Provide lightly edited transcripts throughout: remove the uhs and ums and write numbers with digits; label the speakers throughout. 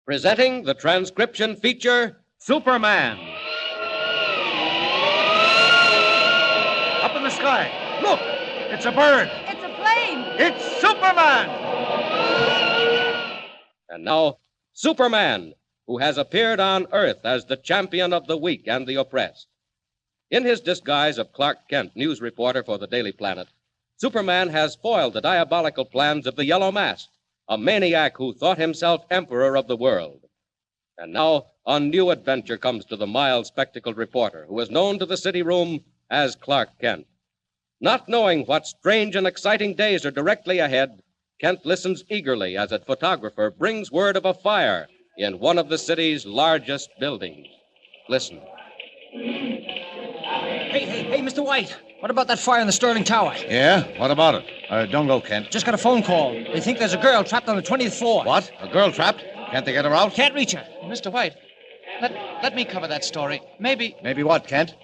Speaker 1: Presenting the transcription feature, Superman.
Speaker 2: Up in the sky. Look! It's a bird.
Speaker 3: It's a plane.
Speaker 2: It's Superman!
Speaker 1: And now, Superman, who has appeared on Earth as the champion of the weak and the oppressed. In his disguise of Clark Kent, news reporter for the Daily Planet, Superman has foiled the diabolical plans of the Yellow Mask, a maniac who thought himself emperor of the world. And now, a new adventure comes to the mild-spectacled reporter, who is known to the city room as Clark Kent. Not knowing what strange and exciting days are directly ahead, Kent listens eagerly as a photographer brings word of a fire in one of the city's largest buildings. Listen.
Speaker 4: Hey, Mr. White. What about that fire in the Sterling Tower?
Speaker 2: Yeah? What about it? Don't go, Kent.
Speaker 4: Just got a phone call. They think there's a girl trapped on the 20th floor.
Speaker 2: What? A girl trapped? Can't they get her out?
Speaker 4: Can't reach her.
Speaker 5: Mr. White, let me cover that story. Maybe
Speaker 2: What, Kent?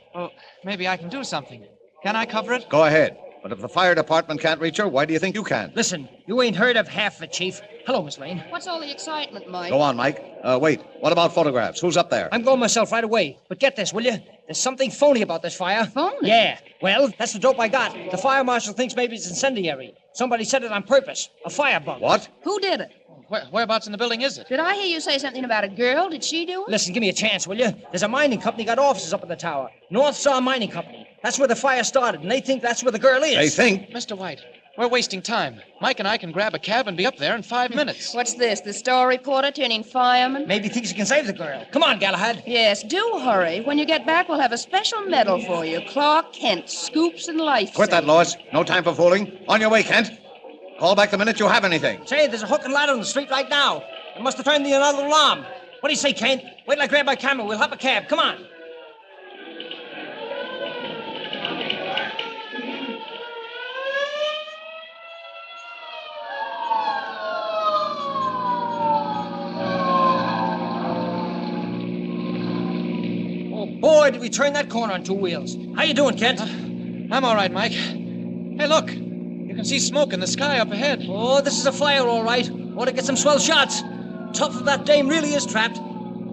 Speaker 5: maybe I can do something. Can I cover it?
Speaker 2: Go ahead. But if the fire department can't reach her, why do you think you can?
Speaker 4: Listen, you ain't heard of half of it, Chief. Hello, Miss Lane.
Speaker 3: What's all the excitement, Mike?
Speaker 2: Go on, Mike. Wait. What about photographs? Who's up there?
Speaker 4: I'm going myself right away. But get this, will you? There's something phony about this fire.
Speaker 3: Phony?
Speaker 4: Yeah. Well, that's the dope I got. The fire marshal thinks maybe it's incendiary. Somebody set it on purpose. A firebug.
Speaker 2: What?
Speaker 3: Who did it?
Speaker 5: Whereabouts in the building is it?
Speaker 3: Did I hear you say something about a girl? Did she do it?
Speaker 4: Listen, give me a chance, will you? There's a mining company got offices up in the tower. North Star Mining Company. That's where the fire started, and they think that's where the girl is.
Speaker 2: They think?
Speaker 5: Mr. White, we're wasting time. Mike and I can grab a cab and be up there in 5 minutes.
Speaker 3: What's this, the star reporter turning fireman?
Speaker 4: Maybe thinks he can save the girl. Come on, Galahad.
Speaker 3: Yes, do hurry. When you get back, we'll have a special medal for you. Clark Kent, Scoops and Life.
Speaker 2: Quit that, Lois. No time for fooling. On your way, Kent. Call back the minute you have anything.
Speaker 4: Say, there's a hook and ladder on the street right now. It must have turned the another alarm. What do you say, Kent? Wait till I grab my camera. We'll hop a cab. Come on. Oh, boy, did we turn that corner on two wheels. How you doing, Kent?
Speaker 5: I'm all right, Mike. Hey, look. You can see smoke in the sky up ahead.
Speaker 4: Oh, this is a fire, all right. Want to get some swell shots. Tough if that dame really is trapped.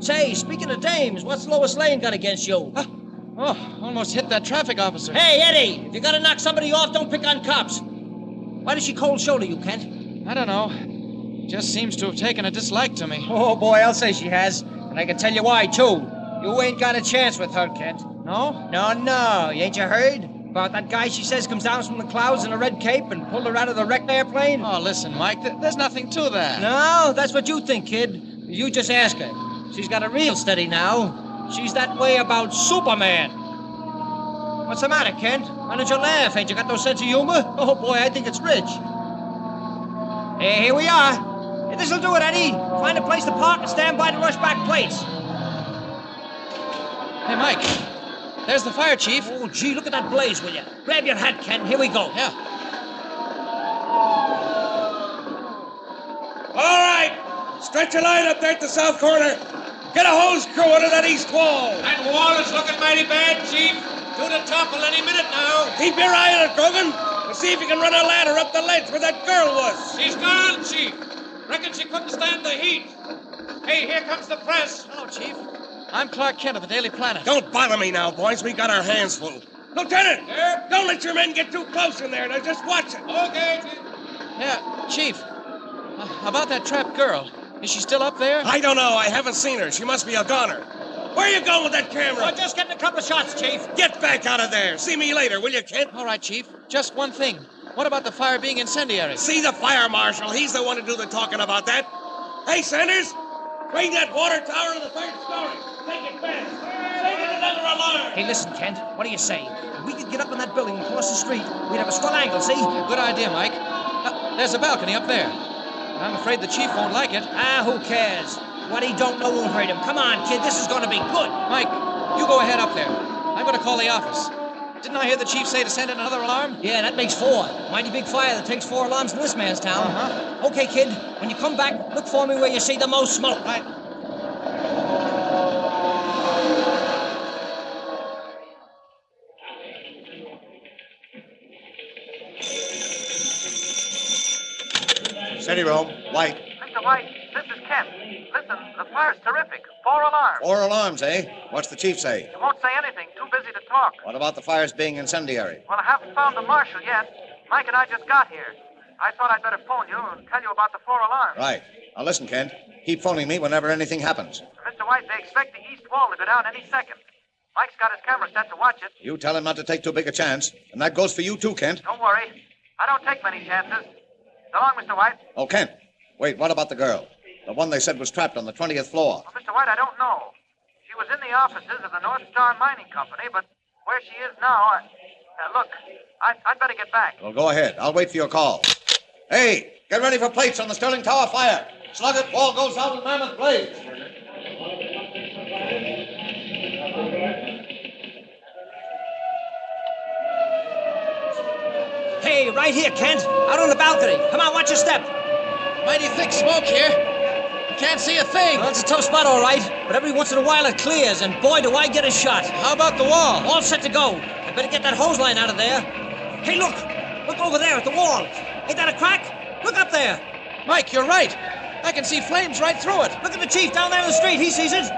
Speaker 4: Say, speaking of dames, what's Lois Lane got against you?
Speaker 5: Oh, almost hit that traffic officer.
Speaker 4: Hey, Eddie, if you gotta knock somebody off, don't pick on cops. Why does she cold shoulder you, Kent?
Speaker 5: I don't know. Just seems to have taken a dislike to me.
Speaker 4: Oh, boy, I'll say she has. And I can tell you why, too. You ain't got a chance with her, Kent.
Speaker 5: No?
Speaker 4: No. Ain't you heard? About that guy she says comes down from the clouds in a red cape and pulled her out of the wrecked airplane?
Speaker 5: Oh, listen, Mike, there's nothing to that.
Speaker 4: No, that's what you think, kid. You just ask her. She's got a real steady now. She's that way about Superman. What's the matter, Kent? Why don't you laugh? Ain't you got no sense of humor? Oh, boy, I think it's rich. Hey, here we are. Hey, this'll do it, Eddie. Find a place to park and stand by to rush back plates.
Speaker 5: Hey, Mike, there's the fire chief.
Speaker 4: Oh, gee, look at that blaze, will you? Grab your hat, Kent. Here we go.
Speaker 5: Yeah.
Speaker 6: All right. Stretch a line up there at the south corner. Get a hose crew under that east wall.
Speaker 7: That wall is looking mighty bad, Chief. Due to topple any minute now.
Speaker 6: Keep your eye on it, Grogan. And see if you can run a ladder up the ledge where that girl was.
Speaker 7: She's gone, Chief. Reckon she couldn't stand the heat. Hey, here comes the press.
Speaker 5: Hello, Chief. I'm Clark Kent of the Daily Planet.
Speaker 6: Don't bother me now, boys. We got our hands full. Lieutenant!
Speaker 7: Yeah?
Speaker 6: Don't let your men get too close in there. Now just watch it.
Speaker 7: Okay, Chief.
Speaker 5: Yeah, Chief. About that trapped girl. Is she still up there?
Speaker 6: I don't know. I haven't seen her. She must be a goner. Where you going with that camera?
Speaker 4: Oh, just getting a couple of shots, Chief.
Speaker 6: Get back out of there. See me later, will you, Kent?
Speaker 5: All right, Chief. Just one thing. What about the fire being incendiary?
Speaker 6: See the fire marshal. He's the one to do the talking about that. Hey, Sanders, bring that water tower to the third story. Take it fast. Take it another alarm.
Speaker 4: Hey, listen, Kent. What do you say? If we could get up on that building and cross the street, we'd have a swell angle, see?
Speaker 5: Good idea, Mike. There's a balcony up there. I'm afraid the chief won't like it.
Speaker 4: Who cares? What he don't know won't hurt him. Come on, kid. This is going to be good.
Speaker 5: Mike, you go ahead up there. I'm going to call the office. Didn't I hear the chief say to send in another alarm?
Speaker 4: Yeah, that makes 4. Mighty big fire that takes 4 alarms in this man's town.
Speaker 5: Uh-huh.
Speaker 4: Okay, kid. When you come back, look for me where you see the most smoke.
Speaker 5: Right.
Speaker 2: City room. White.
Speaker 8: Mr. White, This is Kent. Listen, the fire's terrific. 4 alarms.
Speaker 2: 4 alarms, eh? What's the chief say?
Speaker 8: He won't say anything. Too busy to talk.
Speaker 2: What about the fires being incendiary?
Speaker 8: Well, I haven't found the marshal yet. Mike and I just got here. I thought I'd better phone you and tell you about the 4 alarms.
Speaker 2: Right. Now listen, Kent. Keep phoning me whenever anything happens.
Speaker 8: Mr. White, they expect the east wall to go down any second. Mike's got his camera set to watch it.
Speaker 2: You tell him not to take too big a chance. And that goes for you too, Kent.
Speaker 8: Don't worry. I don't take many chances. So long, Mr. White.
Speaker 2: Oh, Kent. Wait, what about the girl? The one they said was trapped on the 20th floor.
Speaker 8: Well, Mr. White, I don't know. She was in the offices of the North Star Mining Company, but where she is now, look, I'd better get back.
Speaker 2: Well, go ahead. I'll wait for your call. Hey, get ready for plates on the Sterling Tower fire. Slug it, wall goes out in mammoth blaze.
Speaker 4: Hey, right here, Kent. Out on the balcony. Come on, watch your step.
Speaker 5: Mighty thick smoke here. Can't see a thing.
Speaker 4: Well, it's a tough spot, all right. But every once in a while it clears, and boy, do I get a shot.
Speaker 5: How about the wall?
Speaker 4: All set to go. I better get that hose line out of there. Hey, look. Look over there at the wall. Ain't that a crack? Look up there.
Speaker 5: Mike, you're right. I can see flames right through it.
Speaker 4: Look at the chief down there in the street. He sees it.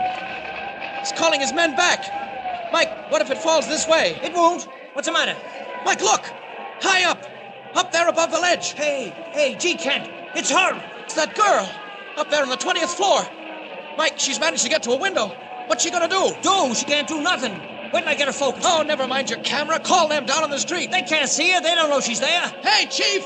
Speaker 5: He's calling his men back. Mike, what if it falls this way?
Speaker 4: It won't. What's the matter?
Speaker 5: Mike, look. High up. Up there above the ledge.
Speaker 4: Hey, gee, Kent. It's her.
Speaker 5: It's that girl. Up there on the 20th floor. Mike, she's managed to get to a window. What's she gonna do?
Speaker 4: She can't do nothing. Wait till I get her focused.
Speaker 5: Oh, never mind your camera. Call them down on the street.
Speaker 4: They can't see her. They don't know she's there.
Speaker 5: Hey, Chief!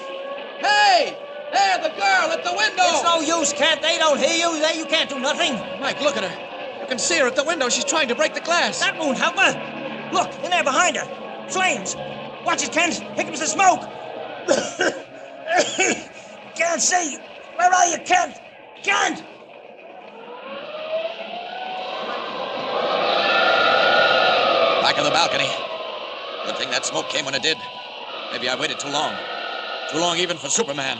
Speaker 5: Hey! There, the girl at the window!
Speaker 4: It's no use, Kent. They don't hear you. You can't do nothing.
Speaker 5: Mike, look at her. You can see her at the window. She's trying to break the glass.
Speaker 4: That won't help her. Look, in there behind her. Flames. Watch it, Kent. Here comes the smoke. Can't see. Where are you, Kent? Kent!
Speaker 5: Back of the balcony. Good thing that smoke came when it did. Maybe I waited too long. Too long even for Superman.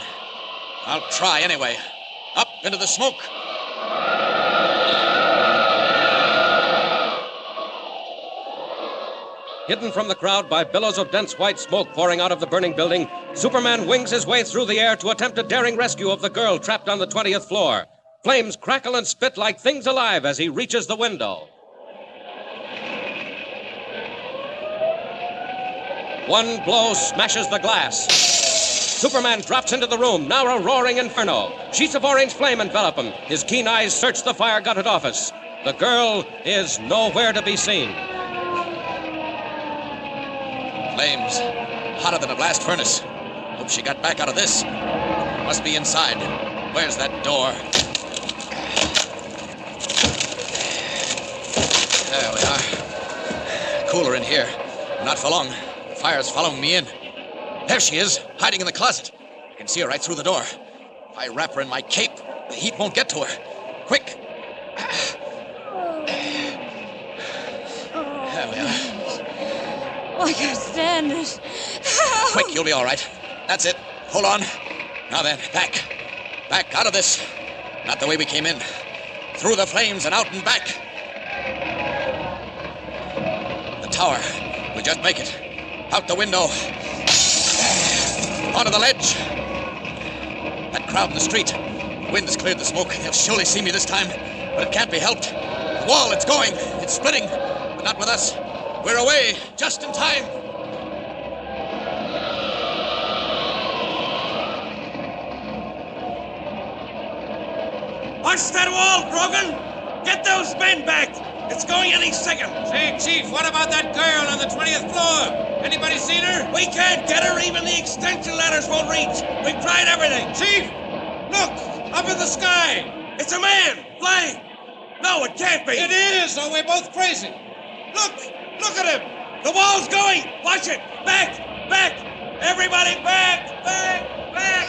Speaker 5: I'll try anyway. Up into the smoke.
Speaker 1: Hidden from the crowd by billows of dense white smoke pouring out of the burning building, Superman wings his way through the air to attempt a daring rescue of the girl trapped on the 20th floor. Flames crackle and spit like things alive as he reaches the window. One blow smashes the glass. Superman drops into the room, now a roaring inferno. Sheets of orange flame envelop him. His keen eyes search the fire-gutted office. The girl is nowhere to be seen.
Speaker 5: Flames. Hotter than a blast furnace. Hope she got back out of this. Must be inside. Where's that door? There we are. Cooler in here. Not for long. The fire's following me in. There she is, hiding in the closet. I can see her right through the door. If I wrap her in my cape, the heat won't get to her. Quick. There we are.
Speaker 9: I can't stand it. Help!
Speaker 5: Quick, you'll be all right. That's it. Hold on. Now then, back. Back out of this. Not the way we came in. Through the flames and out and back. The tower. We'll just make it. Out the window. Onto the ledge. That crowd in the street. The wind has cleared the smoke. They'll surely see me this time. But it can't be helped. The wall, it's going. It's splitting. But not with us. We're away, just in time.
Speaker 6: Watch that wall, Grogan! Get those men back! It's going any second!
Speaker 7: Say, Chief, what about that girl on the 20th floor? Anybody seen her?
Speaker 6: We can't get her, even the extension ladders won't reach! We've tried everything!
Speaker 7: Chief! Look! Up in the sky!
Speaker 6: It's a man! Flying! No, it can't be!
Speaker 7: It is, or we're both crazy! Look! Look at him!
Speaker 6: The wall's going! Watch it! Back! Back! Everybody back! Back! Back!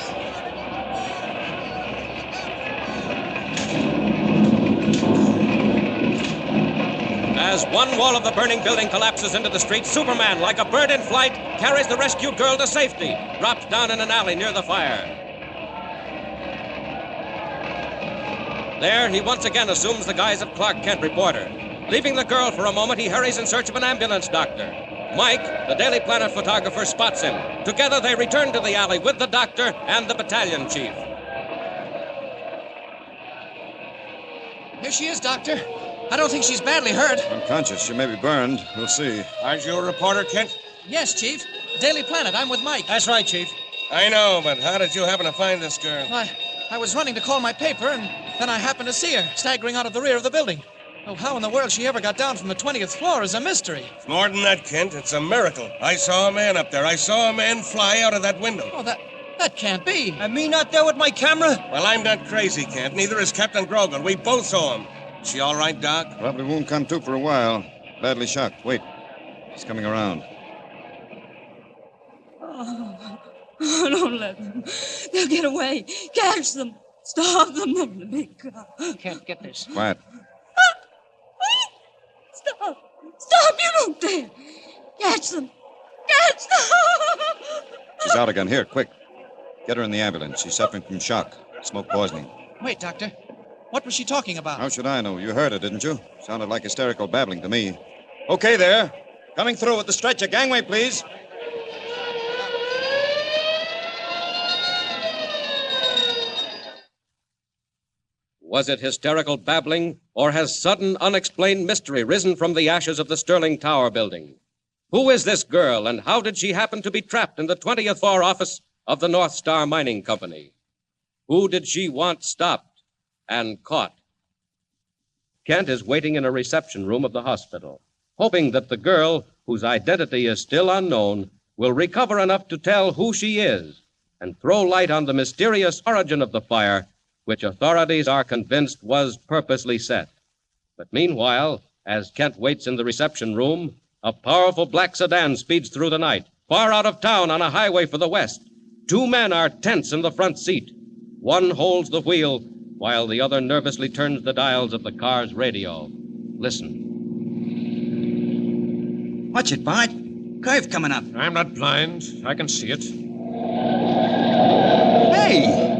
Speaker 1: As one wall of the burning building collapses into the street, Superman, like a bird in flight, carries the rescued girl to safety, drops down in an alley near the fire. There, he once again assumes the guise of Clark Kent reporter. Leaving the girl for a moment, he hurries in search of an ambulance doctor. Mike, the Daily Planet photographer, spots him. Together, they return to the alley with the doctor and the battalion chief.
Speaker 5: Here she is, Doctor. I don't think she's badly hurt.
Speaker 10: Unconscious. She may be burned. We'll see.
Speaker 6: Aren't you a reporter, Kent?
Speaker 5: Yes, Chief. Daily Planet. I'm with Mike.
Speaker 4: That's right, Chief.
Speaker 6: I know, but how did you happen to find this girl?
Speaker 5: I was running to call my paper, and then I happened to see her staggering out of the rear of the building. Oh, how in the world she ever got down from the 20th floor is a mystery.
Speaker 6: It's more than that, Kent. It's a miracle. I saw a man up there. I saw a man fly out of that window.
Speaker 5: Oh, that can't be.
Speaker 4: And me not there with my camera?
Speaker 6: Well, I'm not crazy, Kent. Neither is Captain Grogan. We both saw him. Is she all right, Doc?
Speaker 10: Probably won't come to for a while. Badly shocked. Wait. He's coming around.
Speaker 9: Oh, don't let them. They'll get away. Catch them. Stop them. The big car.
Speaker 4: Can't get this.
Speaker 10: Quiet.
Speaker 9: Stop. Stop. You don't dare. Catch them. Catch them.
Speaker 10: She's out again. Here, quick. Get her in the ambulance. She's suffering from shock. Smoke poisoning.
Speaker 5: Wait, Doctor. What was she talking about?
Speaker 10: How should I know? You heard her, didn't you? Sounded like hysterical babbling to me. Okay, there. Coming through with the stretcher. Gangway, please.
Speaker 1: Was it hysterical babbling, or has sudden, unexplained mystery risen from the ashes of the Sterling Tower building? Who is this girl, and how did she happen to be trapped in the 20th floor office of the North Star Mining Company? Who did she want stopped and caught? Kent is waiting in a reception room of the hospital, hoping that the girl, whose identity is still unknown, will recover enough to tell who she is and throw light on the mysterious origin of the fire, which authorities are convinced was purposely set. But meanwhile, as Kent waits in the reception room, a powerful black sedan speeds through the night, far out of town on a highway for the west. Two men are tense in the front seat. One holds the wheel, while the other nervously turns the dials of the car's radio. Listen.
Speaker 11: Watch it, Bart. Curve coming up.
Speaker 7: I'm not blind. I can see it.
Speaker 11: Hey!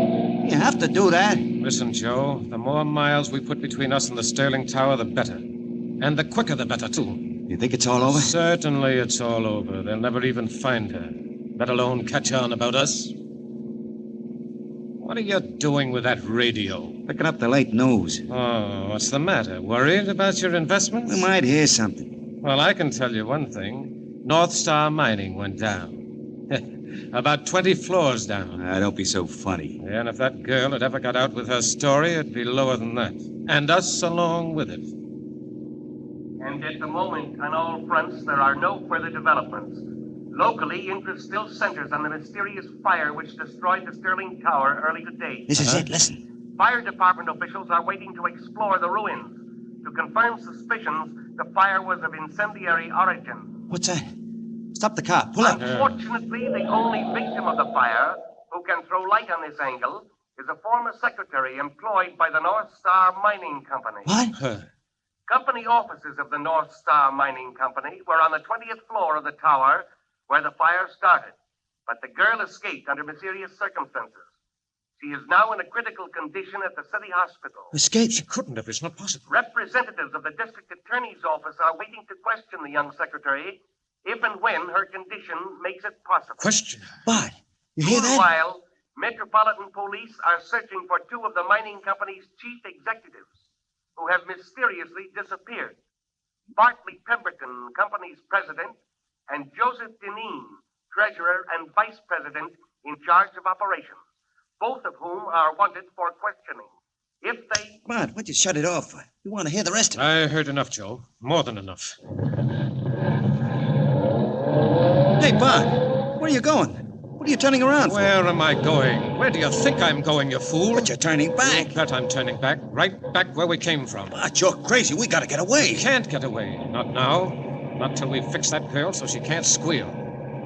Speaker 11: You have to do that.
Speaker 7: Listen, Joe, the more miles we put between us and the Sterling Tower, the better. And the quicker, the better, too.
Speaker 11: You think it's all over?
Speaker 7: Certainly it's all over. They'll never even find her, let alone catch on about us. What are you doing with that radio?
Speaker 11: Picking up the late news.
Speaker 7: Oh, what's the matter? Worried about your investments?
Speaker 11: We might hear something.
Speaker 7: Well, I can tell you one thing. North Star Mining went down. About 20 floors down.
Speaker 11: Don't be so funny.
Speaker 7: Yeah, and if that girl had ever got out with her story, it'd be lower than that. And us along with it.
Speaker 12: And at the moment, on all fronts, there are no further developments. Locally, interest still centers on the mysterious fire which destroyed the Sterling Tower early today.
Speaker 11: This is it. Listen.
Speaker 12: Fire department officials are waiting to explore the ruins. To confirm suspicions, the fire was of incendiary origin.
Speaker 11: What's that? Stop the car. Pull up.
Speaker 12: Unfortunately, the only victim of the fire who can throw light on this angle is a former secretary employed by the North Star Mining Company.
Speaker 11: What?
Speaker 12: Company offices of the North Star Mining Company were on the 20th floor of the tower where the fire started. But the girl escaped under mysterious circumstances. She is now in a critical condition at the city hospital.
Speaker 11: Escaped?
Speaker 7: She couldn't have. It's not possible.
Speaker 12: Representatives of the district attorney's office are waiting to question the young secretary if and when her condition makes it possible.
Speaker 7: Question?
Speaker 11: Bart, you hear that?
Speaker 12: Meanwhile, Metropolitan Police are searching for two of the mining company's chief executives who have mysteriously disappeared. Bartley Pemberton, company's president, and Joseph Deneen, treasurer and vice president in charge of operations, both of whom are wanted for questioning. If they...
Speaker 11: Bart, why'd you shut it off? We want to hear the rest of it.
Speaker 7: I heard enough, Joe. More than enough.
Speaker 11: Hey, Bart, where are you going? What are you turning around for?
Speaker 7: Where am I going? Where do you think I'm going, you fool?
Speaker 11: But you're turning back.
Speaker 7: You bet I'm turning back. Right back where we came from.
Speaker 11: Bart, you're crazy. We gotta get away.
Speaker 7: We can't get away. Not now. Not till we fix that girl so she can't squeal.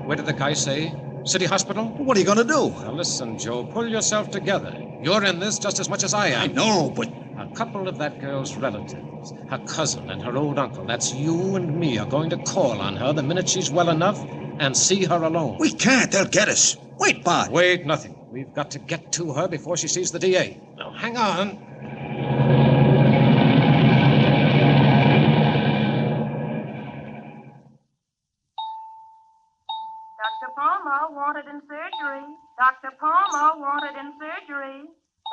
Speaker 7: Where did the guy say? City hospital?
Speaker 11: What are you gonna do?
Speaker 7: Now listen, Joe, pull yourself together. You're in this just as much as I am.
Speaker 11: I know, but...
Speaker 7: A couple of that girl's relatives, her cousin and her old uncle, that's you and me, are going to call on her the minute she's well enough and see her alone.
Speaker 11: We can't. They'll get us. Wait, Bart.
Speaker 7: Wait, nothing. We've got to get to her before she sees the DA. Now, hang on.
Speaker 13: Dr. Palmer wanted in surgery. Dr. Palmer wanted in surgery.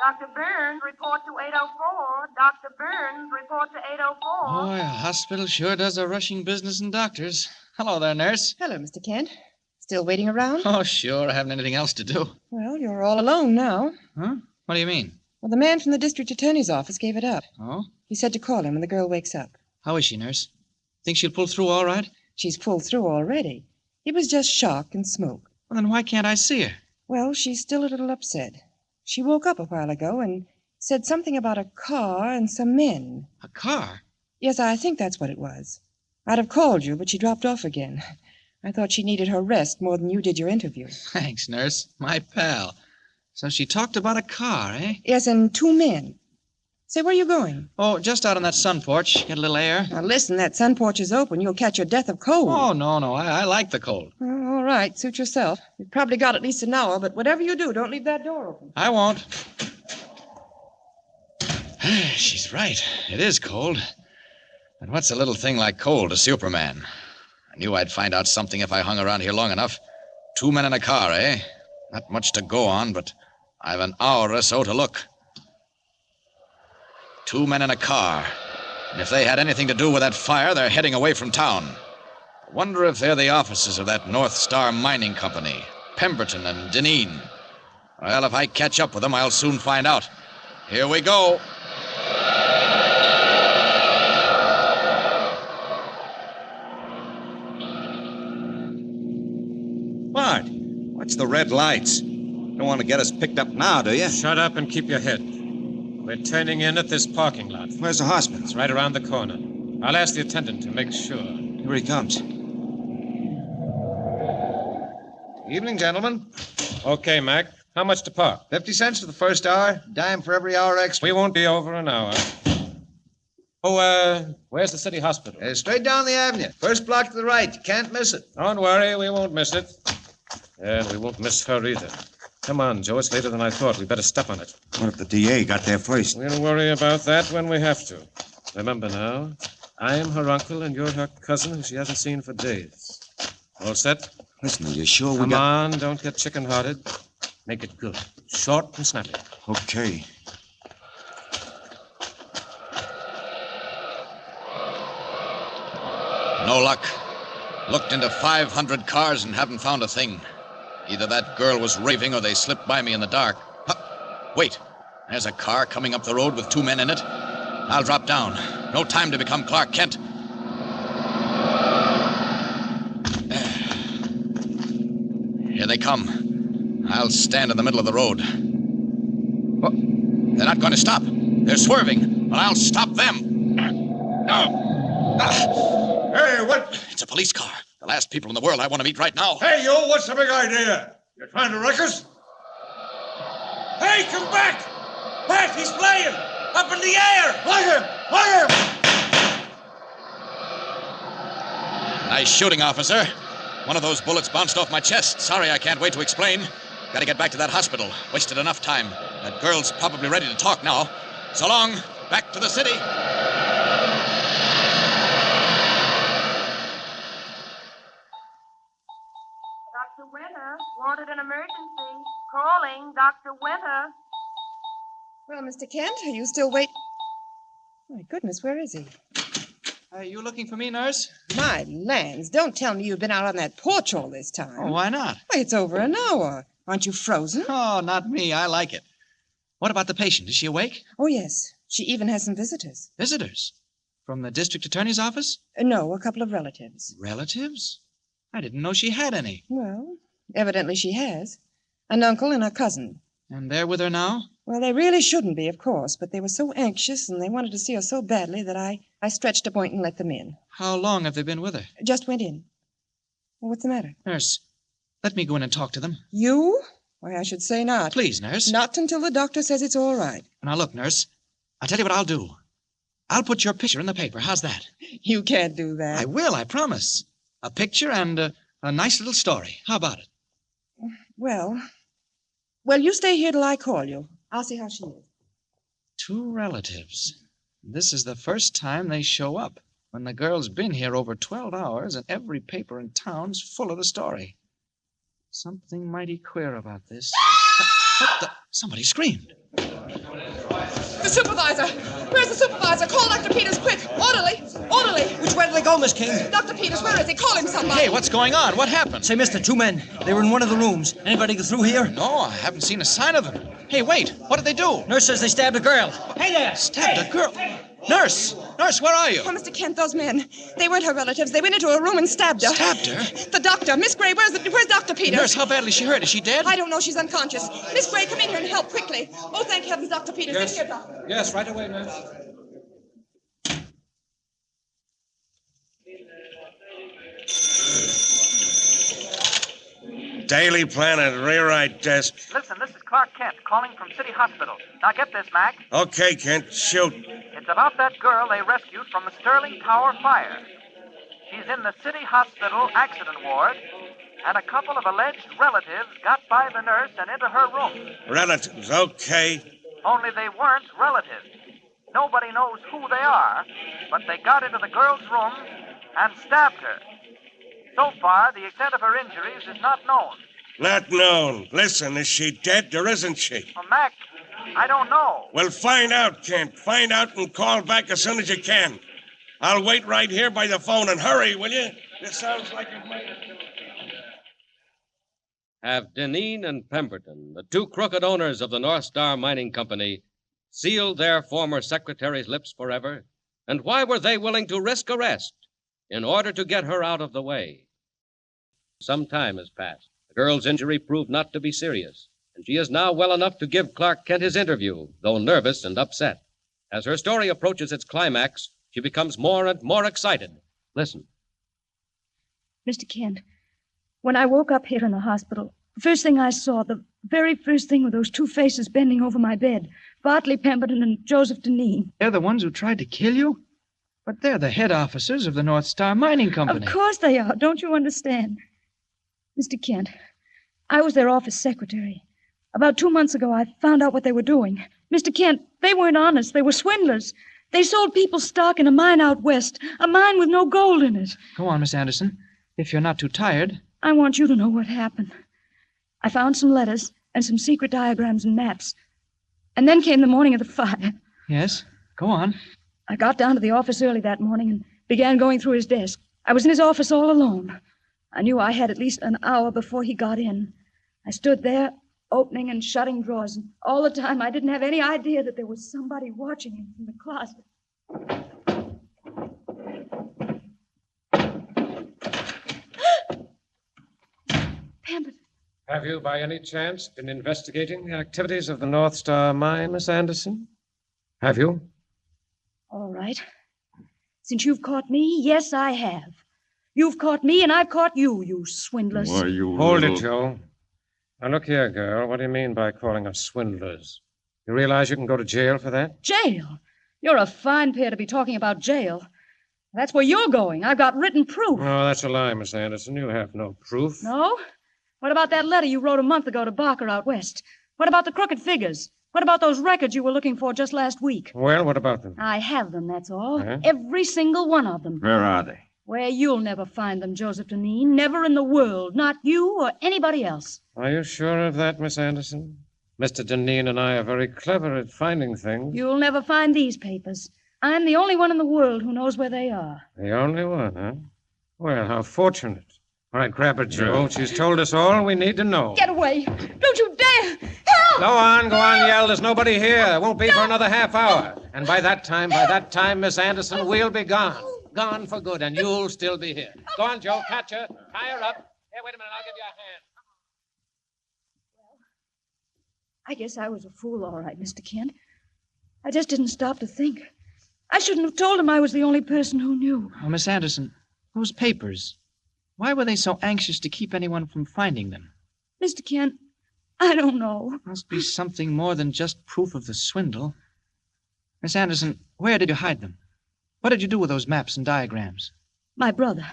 Speaker 13: Dr. Burns, report to 804. Dr. Burns reports at 8:04.
Speaker 5: Boy, a hospital sure does a rushing business in doctors. Hello there, nurse.
Speaker 14: Hello, Mr. Kent. Still waiting around?
Speaker 5: Oh, sure. I haven't anything else to do.
Speaker 14: Well, you're all alone now.
Speaker 5: Huh? What do you mean?
Speaker 14: Well, the man from the district attorney's office gave it up.
Speaker 5: Oh?
Speaker 14: He said to call him when the girl wakes up.
Speaker 5: How is she, nurse? Think she'll pull through all right?
Speaker 14: She's pulled through already. It was just shock and smoke.
Speaker 5: Well, then why can't I see her?
Speaker 14: Well, she's still a little upset. She woke up a while ago and said something about a car and some men.
Speaker 5: A car?
Speaker 14: Yes, I think that's what it was. I'd have called you, but she dropped off again. I thought she needed her rest more than you did your interview.
Speaker 5: Thanks, nurse. My pal. So she talked about a car, eh?
Speaker 14: Yes, and 2 men. Say, where are you going?
Speaker 5: Oh, just out on that sun porch. Get a little air.
Speaker 14: Now, listen, that sun porch is open. You'll catch your death of cold.
Speaker 5: Oh, no. I like the cold.
Speaker 14: Oh, all right. Suit yourself. You've probably got at least an hour, but whatever you do, don't leave that door open.
Speaker 5: I won't. She's right. It is cold. But what's a little thing like cold to Superman? I knew I'd find out something if I hung around here long enough. 2 men in a car, eh? Not much to go on, but I've an hour or so to look. 2 men in a car. And if they had anything to do with that fire, they're heading away from town. I wonder if they're the officers of that North Star Mining Company, Pemberton and Deneen. Well, if I catch up with them, I'll soon find out. Here we go.
Speaker 10: Bart, what's the red lights? Don't want to get us picked up now, do you?
Speaker 7: Shut up and keep your head. We're turning in at this parking lot.
Speaker 10: Where's the hospital?
Speaker 7: It's right around the corner. I'll ask the attendant to make sure.
Speaker 10: Here he comes.
Speaker 15: Evening, gentlemen.
Speaker 7: Okay, Mac. How much to park?
Speaker 15: 50 cents for the first hour, dime for every hour extra.
Speaker 7: We won't be over an hour. Oh, where's the city hospital?
Speaker 15: Straight down the avenue. First block to the right. You can't miss it.
Speaker 7: Don't worry, we won't miss it. And we won't miss her either. Come on, Joe. It's later than I thought. We better step on it.
Speaker 10: What if the DA got there first?
Speaker 7: We'll worry about that when we have to. Remember now, I'm her uncle and you're her cousin who she hasn't seen for days. All set?
Speaker 10: Listen, are you sure
Speaker 7: Come on, don't get chicken-hearted. Make it good. Short and snappy.
Speaker 10: Okay.
Speaker 5: No luck. Looked into 500 cars and haven't found a thing. Either that girl was raving or they slipped by me in the dark. Huh. Wait. There's a car coming up the road with 2 men in it. I'll drop down. No time to become Clark Kent. Here they come. I'll stand in the middle of the road. Oh, they're not going to stop. They're swerving, but I'll stop them.
Speaker 6: Hey, what?
Speaker 5: It's a police car. The last people in the world I want to meet right now.
Speaker 6: Hey, you, what's the big idea? You're trying to wreck us? Hey, come back! Back, he's flying! Up in the air! Flag him! Flag him!
Speaker 5: Nice shooting, officer. One of those bullets bounced off my chest. Sorry, I can't wait to explain. Gotta get back to that hospital. Wasted enough time. That girl's probably ready to talk now. So long. Back to the city.
Speaker 13: Dr. Winter wanted an emergency. Calling Dr. Winter.
Speaker 14: Well, Mr. Kent, are you still waiting? My goodness, where is he?
Speaker 5: Are you looking for me, nurse?
Speaker 14: My lands, don't tell me you've been out on that porch all this time.
Speaker 5: Oh, why not?
Speaker 14: Why, it's over an hour. Aren't you frozen?
Speaker 5: Oh, not me. I like it. What about the patient? Is she awake?
Speaker 14: Oh, yes. She even has some visitors.
Speaker 5: Visitors? From the district attorney's office?
Speaker 14: No, a couple of relatives.
Speaker 5: Relatives? I didn't know she had any.
Speaker 14: Well, evidently she has. An uncle and a cousin.
Speaker 5: And they're with her now?
Speaker 14: Well, they really shouldn't be, of course, but they were so anxious and they wanted to see her so badly that I stretched a point and let them in.
Speaker 5: How long have they been with her?
Speaker 14: Just went in. Well, what's the matter?
Speaker 5: Nurse, let me go in and talk to them.
Speaker 14: You? Why, I should say not.
Speaker 5: Please, nurse.
Speaker 14: Not until the doctor says it's all right.
Speaker 5: Now, look, nurse, I'll tell you what I'll do. I'll put your picture in the paper. How's that?
Speaker 14: You can't do that.
Speaker 5: I will, I promise. A picture and a nice little story. How about it?
Speaker 14: Well, you stay here till I call you. I'll see how she is.
Speaker 5: 2 relatives. This is the first time they show up, when the girl's been here over 12 hours and every paper in town's full of the story. Something mighty queer about this. What the? Somebody screamed.
Speaker 14: The supervisor! Where's the supervisor? Call Dr. Peters, quick. Orderly. Orderly.
Speaker 4: Which way did they go, Miss King?
Speaker 14: Dr. Peters, where is he? Call him somebody.
Speaker 5: Hey, what's going on? What happened?
Speaker 4: Say, mister, 2 men. They were in one of the rooms. Anybody go through here?
Speaker 5: No, I haven't seen a sign of them. Hey, wait. What did they do?
Speaker 4: Nurse says they stabbed a girl. Hey there!
Speaker 5: Stabbed a girl? Nurse! Nurse, where are you?
Speaker 14: Oh, Mr. Kent, those men. They weren't her relatives. They went into a room and stabbed her.
Speaker 5: Stabbed her?
Speaker 14: The doctor. Miss Gray, where's Dr. Peters?
Speaker 5: Nurse, how badly is she hurt? Is she dead?
Speaker 14: I don't know. She's unconscious. Miss Gray, come in here and help quickly. Oh, thank heavens, Dr. Peters.
Speaker 7: Yes.
Speaker 14: In here, doctor.
Speaker 7: Yes, right away, nurse.
Speaker 6: Daily Planet, rewrite desk.
Speaker 8: Listen, this is Clark Kent calling from City Hospital. Now get this, Mac.
Speaker 6: Okay, Kent, shoot.
Speaker 8: It's about that girl they rescued from the Sterling Tower fire. She's in the City Hospital accident ward, and a couple of alleged relatives got by the nurse and into her room.
Speaker 6: Relatives, okay.
Speaker 8: Only they weren't relatives. Nobody knows who they are, but they got into the girl's room and stabbed her. So far, the extent of her injuries is not known.
Speaker 6: Not known. Listen, is she dead or isn't she?
Speaker 8: Well, Mac, I don't know.
Speaker 6: Well, find out, Kent. Find out and call back as soon as you can. I'll wait right here by the phone and hurry, will you? This sounds like it might...
Speaker 1: Have Deneen and Pemberton, the 2 crooked owners of the North Star Mining Company, sealed their former secretary's lips forever? And why were they willing to risk arrest in order to get her out of the way? Some time has passed. The girl's injury proved not to be serious, and she is now well enough to give Clark Kent his interview, though nervous and upset. As her story approaches its climax, she becomes more and more excited. Listen.
Speaker 9: Mr. Kent, when I woke up here in the hospital, the first thing I saw, the very first thing, were those 2 faces bending over my bed, Bartley Pemberton and Joseph Deneen.
Speaker 16: They're the ones who tried to kill you? But they're the head officers of the North Star Mining Company.
Speaker 9: Of course they are. Don't you understand? Mr. Kent, I was their office secretary. About 2 months ago, I found out what they were doing. Mr. Kent, they weren't honest. They were swindlers. They sold people stock in a mine out west, a mine with no gold in it.
Speaker 16: Go on, Miss Anderson. If you're not too tired.
Speaker 9: I want you to know what happened. I found some letters and some secret diagrams and maps. And then came the morning of the fire.
Speaker 16: Yes, go on.
Speaker 9: I got down to the office early that morning and began going through his desk. I was in his office all alone. I knew I had at least an hour before he got in. I stood there, opening and shutting drawers, and all the time I didn't have any idea that there was somebody watching him from the closet. Pemberton.
Speaker 7: Have you, by any chance, been investigating the activities of the North Star mine, Miss Anderson? Have you?
Speaker 9: All right. Since you've caught me, yes, I have. You've caught me, and I've caught you, you swindlers.
Speaker 10: Why, you
Speaker 7: Hold
Speaker 10: little...
Speaker 7: it, Joe. Now, look here, girl. What do you mean by calling us swindlers? You realize you can go to jail for that?
Speaker 9: Jail? You're a fine pair to be talking about jail. That's where you're going. I've got written proof.
Speaker 7: No, that's a lie, Miss Anderson. You have no proof.
Speaker 9: No? What about that letter you wrote a month ago to Barker out west? What about the crooked figures? What about those records you were looking for just last week?
Speaker 7: Well, what about them?
Speaker 9: I have them, that's all.
Speaker 7: Uh-huh.
Speaker 9: Every single one of them.
Speaker 10: Where are they?
Speaker 9: Where you'll never find them, Joseph Deneen. Never in the world. Not you or anybody else.
Speaker 7: Are you sure of that, Miss Anderson? Mr. Deneen and I are very clever at finding things.
Speaker 9: You'll never find these papers. I'm the only one in the world who knows where they are.
Speaker 7: The only one, huh? Well, how fortunate. All right, grab her, Joe. She's told us all we need to know.
Speaker 9: Get away! Don't you dare! Help!
Speaker 7: Go on, yell. There's nobody here. There won't be for another half hour. And by that time, Miss Anderson, we'll be gone. Gone for good, and you'll still be here. Go on, Joe. Catch her. Tie her up. Here, wait a minute. I'll give you a hand.
Speaker 9: I guess I was a fool, all right, Mr. Kent. I just didn't stop to think. I shouldn't have told him I was the only person who knew.
Speaker 16: Oh, Miss Anderson, those papers. Why were they so anxious to keep anyone from finding them?
Speaker 9: Mr. Kent, I don't know.
Speaker 16: Must be something more than just proof of the swindle. Miss Anderson, where did you hide them? What did you do with those maps and diagrams?
Speaker 9: My brother.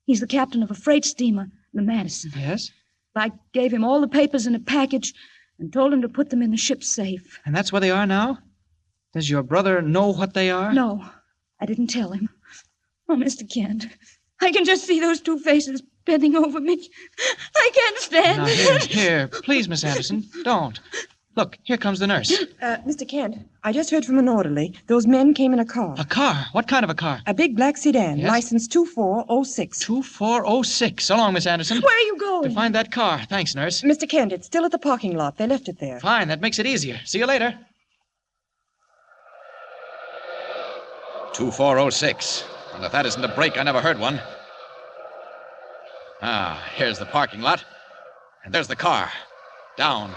Speaker 9: He's the captain of a freight steamer, the Madison.
Speaker 16: Yes?
Speaker 9: I gave him all the papers in a package and told him to put them in the ship's safe.
Speaker 16: And that's where they are now? Does your brother know what they are?
Speaker 9: No, I didn't tell him. Oh, Mr. Kent, I can just see those 2 faces bending over me. I can't stand
Speaker 16: Now,
Speaker 9: it.
Speaker 16: here, please, Miss Anderson, don't. Look, here comes the nurse.
Speaker 14: Mr. Kent, I just heard from an orderly. Those men came in a car.
Speaker 16: A car? What kind of a car?
Speaker 14: A big black sedan,
Speaker 16: Yes?
Speaker 14: license 2406.
Speaker 16: 2406. So long, Miss Anderson.
Speaker 14: Where are you going?
Speaker 16: To find that car. Thanks, nurse.
Speaker 14: Mr. Kent, it's still at the parking lot. They left it there.
Speaker 16: Fine, that makes it easier. See you later.
Speaker 5: 2406. And if that isn't a break, I never heard one. Ah, here's the parking lot. And there's the car. Down.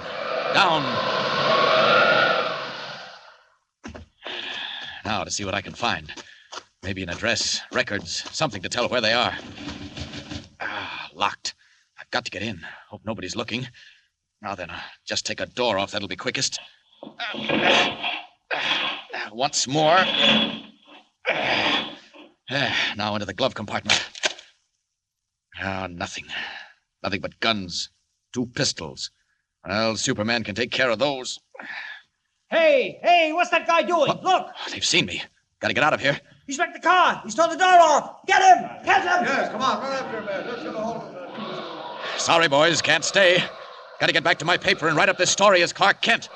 Speaker 5: Now to see what I can find. Maybe an address, records, something to tell where they are. Ah, locked. I've got to get in. Hope nobody's looking. Now then, just take a door off. That'll be quickest. Once more. Now into the glove compartment. Ah, nothing. Nothing but guns. 2 pistols. Well, Superman can take care of those.
Speaker 4: Hey, what's that guy doing?
Speaker 5: What?
Speaker 4: Look,
Speaker 5: They've seen me. Gotta get out of here.
Speaker 4: he's wrecked the car. He's torn the door off. Get him! Get him!
Speaker 6: Yes, come on, run after him, man. Let's get a hold of him.
Speaker 5: Sorry, boys, can't stay. Gotta get back to my paper and write up this story as Clark Kent.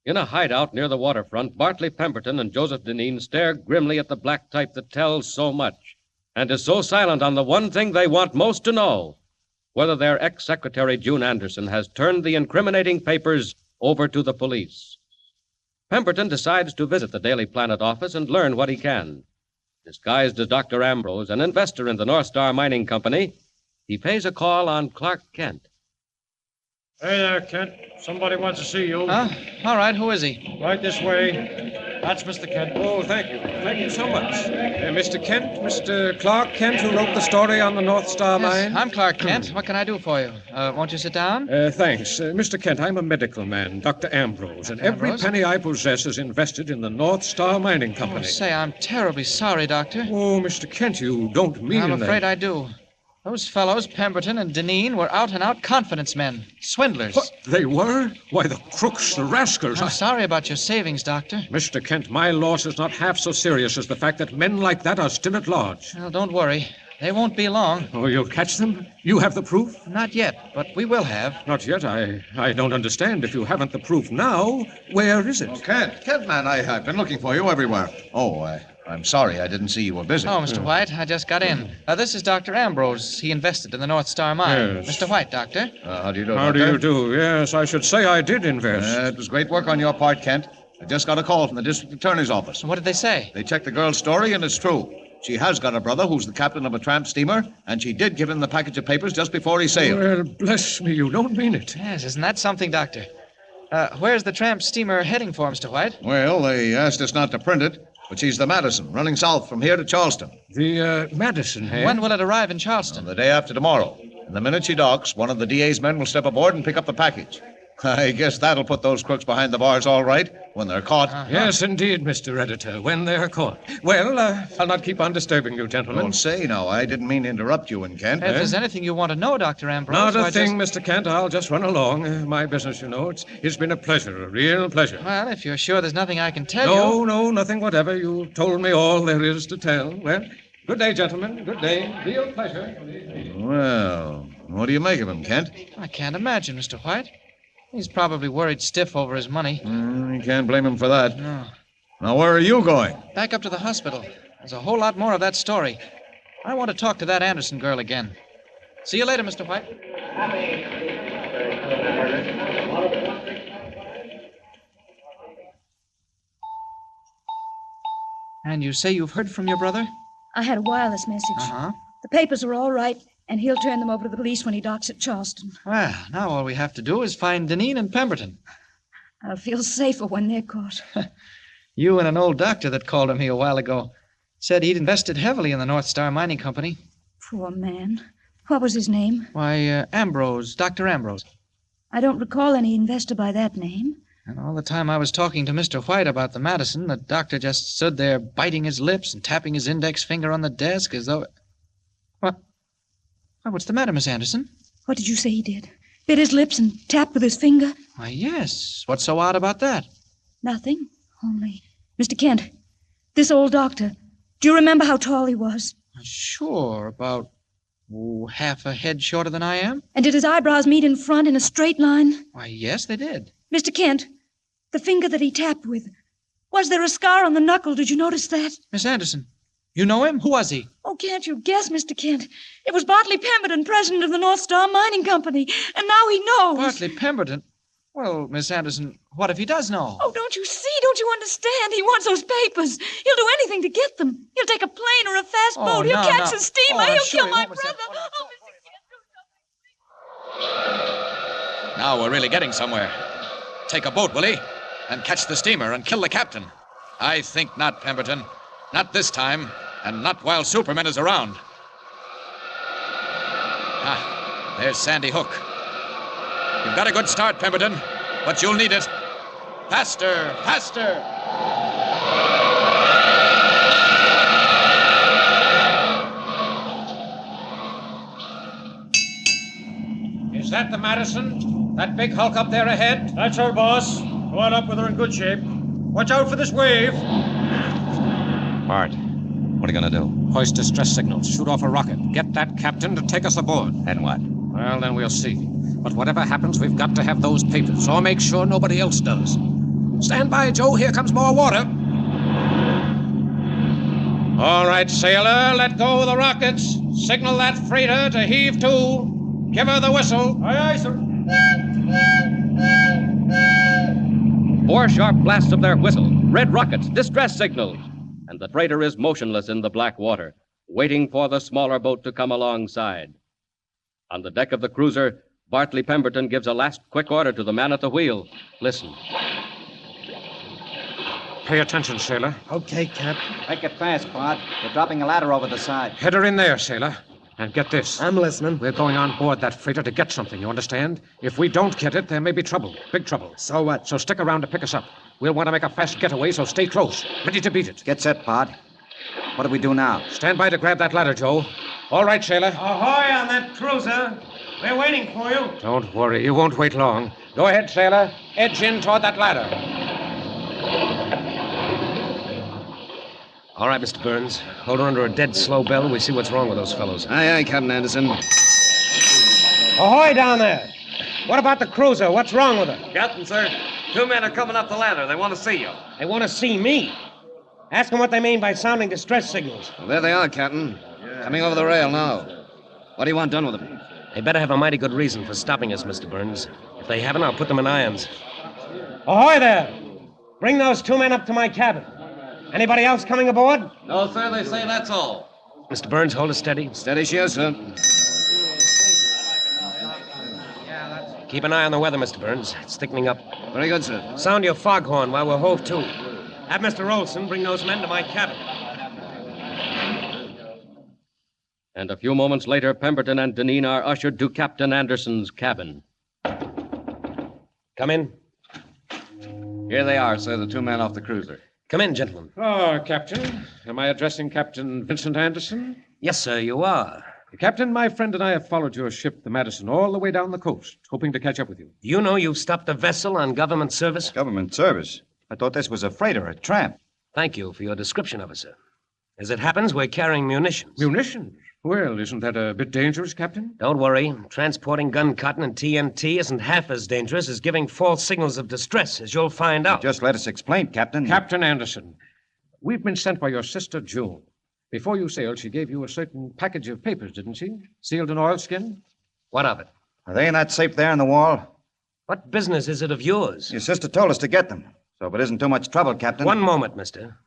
Speaker 1: In a hideout near the waterfront, Bartley Pemberton and Joseph Deneen stare grimly at the black type that tells so much and is so silent on the one thing they want most to know, whether their ex-secretary June Anderson has turned the incriminating papers over to the police. Pemberton decides to visit the Daily Planet office and learn what he can. Disguised as Dr. Ambrose, an investor in the North Star Mining Company, he pays a call on Clark Kent.
Speaker 7: Hey there, Kent. Somebody wants to see you.
Speaker 16: Huh? All right, who is he?
Speaker 7: Right this way. That's Mr. Kent. Oh, thank you. Thank you so much. Mr. Kent, Mr. Clark Kent, who wrote the story on the North Star Mine.
Speaker 16: I'm Clark Kent. What can I do for you? Won't you sit down?
Speaker 7: Thanks. Mr. Kent, I'm a medical man, Dr. Ambrose, and every
Speaker 16: Ambrose?
Speaker 7: penny I possess is invested in the North Star Mining Company.
Speaker 16: Oh, say, I'm terribly sorry, Doctor.
Speaker 7: Oh, Mr. Kent, you don't mean
Speaker 16: I'm afraid
Speaker 7: that.
Speaker 16: I do. Those fellows, Pemberton and Deneen, were out-and-out confidence men. Swindlers.
Speaker 7: What? They were? Why, the crooks, the rascals.
Speaker 16: I'm sorry about your savings, Doctor.
Speaker 7: Mr. Kent, my loss is not half so serious as the fact that men like that are still at large.
Speaker 16: Well, don't worry. They won't be long.
Speaker 7: Oh, you'll catch them? You have the proof?
Speaker 16: Not yet, but we will have.
Speaker 7: Not yet. I don't understand. If you haven't the proof now, where is it?
Speaker 15: Oh, Kent, man, I've been looking for you everywhere. Oh, I'm sorry. I didn't see you were busy.
Speaker 16: Oh, Mr. White, I just got in. This is Dr. Ambrose. He invested in the North Star Mine.
Speaker 7: Yes.
Speaker 16: Mr. White, Doctor.
Speaker 15: How do you do,
Speaker 7: How do
Speaker 15: Doctor?
Speaker 7: you do? Yes, I should say I did invest.
Speaker 15: It was great work on your part, Kent. I just got a call from the district attorney's office.
Speaker 16: What did they say?
Speaker 15: They checked the girl's story, and it's true. She has got a brother who's the captain of a tramp steamer, and she did give him the package of papers just before he sailed.
Speaker 7: Well, bless me, you don't mean it.
Speaker 16: Yes, isn't that something, Doctor? Where's the tramp steamer heading for, Mr. White?
Speaker 15: Well, they asked us not to print it, but she's the Madison, running south from here to Charleston.
Speaker 7: The Madison, eh?
Speaker 16: When will it arrive in Charleston?
Speaker 15: The day after tomorrow. And the minute she docks, one of the DA's men will step aboard and pick up the package. I guess that'll put those crooks behind the bars all right when they're caught.
Speaker 7: Yes, indeed, Mr. Editor, when they're caught. Well, I'll not keep on disturbing you, gentlemen.
Speaker 15: Don't say now. I didn't mean to interrupt you and Kent.
Speaker 16: If there's anything you want to know, Dr. Ambrose...
Speaker 7: Not a
Speaker 16: why
Speaker 7: thing, Mr. Kent. I'll just run along. My business, you know. It's been a pleasure, a real pleasure.
Speaker 16: Well, if you're sure there's nothing I can tell you...
Speaker 7: No, nothing whatever. You told me all there is to tell. Well, good day, gentlemen. Good day. Real pleasure.
Speaker 15: Well, what do you make of him, Kent?
Speaker 16: I can't imagine, Mr. White. He's probably worried stiff over his money.
Speaker 15: You can't blame him for that.
Speaker 16: No.
Speaker 15: Now, where are you going?
Speaker 16: Back up to the hospital. There's a whole lot more of that story. I want to talk to that Anderson girl again. See you later, Mr. White. And you say you've heard from your brother?
Speaker 9: I had a wireless message.
Speaker 16: Uh-huh.
Speaker 9: The papers are all right, and he'll turn them over to the police when he docks at Charleston.
Speaker 16: Well, now all we have to do is find Deneen and Pemberton.
Speaker 9: I'll feel safer when they're caught.
Speaker 16: You and an old doctor that called on me a while ago said he'd invested heavily in the North Star Mining Company.
Speaker 9: Poor man. What was his name?
Speaker 16: Why, Ambrose, Dr. Ambrose.
Speaker 9: I don't recall any investor by that name.
Speaker 16: And all the time I was talking to Mr. White about the Madison, the doctor just stood there biting his lips and tapping his index finger on the desk as though... What? What's the matter, Miss Anderson?
Speaker 9: What did you say he did? Bit his lips and tapped with his finger?
Speaker 16: Why, yes. What's so odd about that?
Speaker 9: Nothing. Only... Mr. Kent, this old doctor, do you remember how tall he was?
Speaker 16: Sure, about Oh, half a head shorter than I am?
Speaker 9: And did his eyebrows meet in front in a straight line?
Speaker 16: Why, yes, they did.
Speaker 9: Mr. Kent, the finger that he tapped with, was there a scar on the knuckle? Did you notice that?
Speaker 16: Miss Anderson, you know him? Who was he?
Speaker 9: Oh, can't you guess, Mr. Kent? It was Bartley Pemberton, president of the North Star Mining Company. And now he knows.
Speaker 16: Bartley Pemberton? Well, Miss Anderson, what if he does know?
Speaker 9: Oh, don't you see? Don't you understand? He wants those papers. He'll do anything to get them. He'll take a plane or a fast boat. He'll catch a steamer. He'll kill my brother. Oh, Mr. Kent,
Speaker 5: Now we're really getting somewhere. Take a boat, will he? And catch the steamer and kill the captain. I think not, Pemberton. Not this time, and not while Superman is around. Ah, there's Sandy Hook. You've got a good start, Pemberton, but you'll need it. Faster, faster!
Speaker 7: Is that the Madison? That big hulk up there ahead?
Speaker 4: That's her, boss. Go on up with her in good shape. Watch out for this wave.
Speaker 10: Bart, what are you going to do?
Speaker 7: Hoist distress signals. Shoot off a rocket. Get that captain to take us aboard.
Speaker 10: And what?
Speaker 7: Well, then we'll see. But whatever happens, we've got to have those papers, or make sure nobody else does. Stand by, Joe. Here comes more water. All right, sailor, let go of the rockets. Signal that freighter to heave to. Give her the whistle.
Speaker 4: Aye, aye, sir.
Speaker 1: 4 sharp blasts of their whistle, red rockets, distress signals, and the freighter is motionless in the black water, waiting for the smaller boat to come alongside. On the deck of the cruiser, Bartley Pemberton gives a last quick order to the man at the wheel. Listen.
Speaker 7: Pay attention, sailor.
Speaker 11: Okay, Cap.
Speaker 17: Make it fast, Bart. We're dropping a ladder over the side.
Speaker 7: Head her in there, sailor. And get this.
Speaker 11: I'm listening.
Speaker 7: We're going on board that freighter to get something, you understand? If we don't get it, there may be trouble. Big trouble.
Speaker 11: So what?
Speaker 7: So stick around to pick us up. We'll want to make a fast getaway, so stay close. Ready to beat it.
Speaker 17: Get set, Bart. What do we do now?
Speaker 7: Stand by to grab that ladder, Joe. All right, sailor.
Speaker 4: Ahoy on that cruiser. We're waiting for you.
Speaker 7: Don't worry. You won't wait long. Go ahead, sailor. Edge in toward that ladder.
Speaker 18: All right, Mr. Burns. Hold her under a dead slow bell and we see what's wrong with those fellows.
Speaker 11: Aye, aye, Captain Anderson.
Speaker 4: Ahoy down there. What about the cruiser? What's wrong with her?
Speaker 19: Captain, sir, 2 men are coming up the ladder. They want to see you.
Speaker 4: They want to see me. Ask them what they mean by sounding distress signals.
Speaker 11: Well, there they are, Captain. Coming over the rail now. What do you want done with them?
Speaker 18: They better have a mighty good reason for stopping us, Mr. Burns. If they haven't, I'll put them in irons.
Speaker 4: Ahoy there. Bring those 2 men up to my cabin. Anybody else coming aboard?
Speaker 19: No, sir, they say that's all.
Speaker 18: Mr. Burns, hold her steady.
Speaker 11: Steady she is, sir.
Speaker 18: Keep an eye on the weather, Mr. Burns. It's thickening up.
Speaker 11: Very good, sir.
Speaker 18: Sound your foghorn while we're hove to. Have Mr. Olson bring those men to my cabin.
Speaker 1: And a few moments later, Pemberton and Deneen are ushered to Captain Anderson's cabin.
Speaker 18: Come in.
Speaker 10: Here they are, sir, the 2 men off the cruiser.
Speaker 18: Come in, gentlemen.
Speaker 7: Oh, Captain. Am I addressing Captain Vincent Anderson?
Speaker 18: Yes, sir, you are.
Speaker 7: Captain, my friend and I have followed your ship, the Madison, all the way down the coast, hoping to catch up with you.
Speaker 18: You know you've stopped a vessel on government service?
Speaker 10: Government service? I thought this was a freighter, a tramp.
Speaker 18: Thank you for your description of it, sir. As it happens, we're carrying munitions.
Speaker 7: Munitions? Well, isn't that a bit dangerous, Captain?
Speaker 18: Don't worry. Transporting gun cotton and TNT isn't half as dangerous as giving false signals of distress, as you'll find out.
Speaker 10: Just let us explain, Captain.
Speaker 7: Captain Anderson, we've been sent by your sister, June. Before you sailed, she gave you a certain package of papers, didn't she? Sealed in oilskin?
Speaker 18: What of it?
Speaker 10: Are they in that safe there on the wall?
Speaker 18: What business is it of yours?
Speaker 10: Your sister told us to get them. So if it isn't too much trouble, Captain...
Speaker 18: One moment, mister.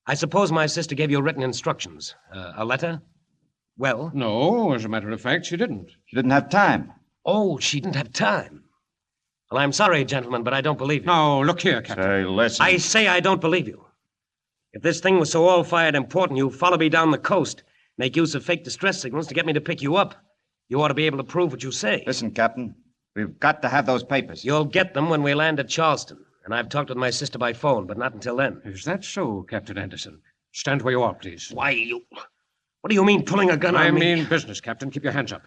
Speaker 18: I suppose my sister gave you written instructions. A letter? Well?
Speaker 7: No, as a matter of fact, she didn't.
Speaker 10: She didn't have time.
Speaker 18: Oh, she didn't have time. Well, I'm sorry, gentlemen, but I don't believe you.
Speaker 7: No, look here, Captain.
Speaker 10: Say, listen.
Speaker 18: I say I don't believe you. If this thing was so all-fired important, you follow me down the coast, make use of fake distress signals to get me to pick you up. You ought to be able to prove what you say.
Speaker 10: Listen, Captain. We've got to have those papers.
Speaker 18: You'll get them when we land at Charleston. And I've talked with my sister by phone, but not until then.
Speaker 7: Is that so, Captain Anderson? Stand where you are, please.
Speaker 18: Why, you... What do you mean, pulling a gun on me?
Speaker 7: I mean business, Captain. Keep your hands up.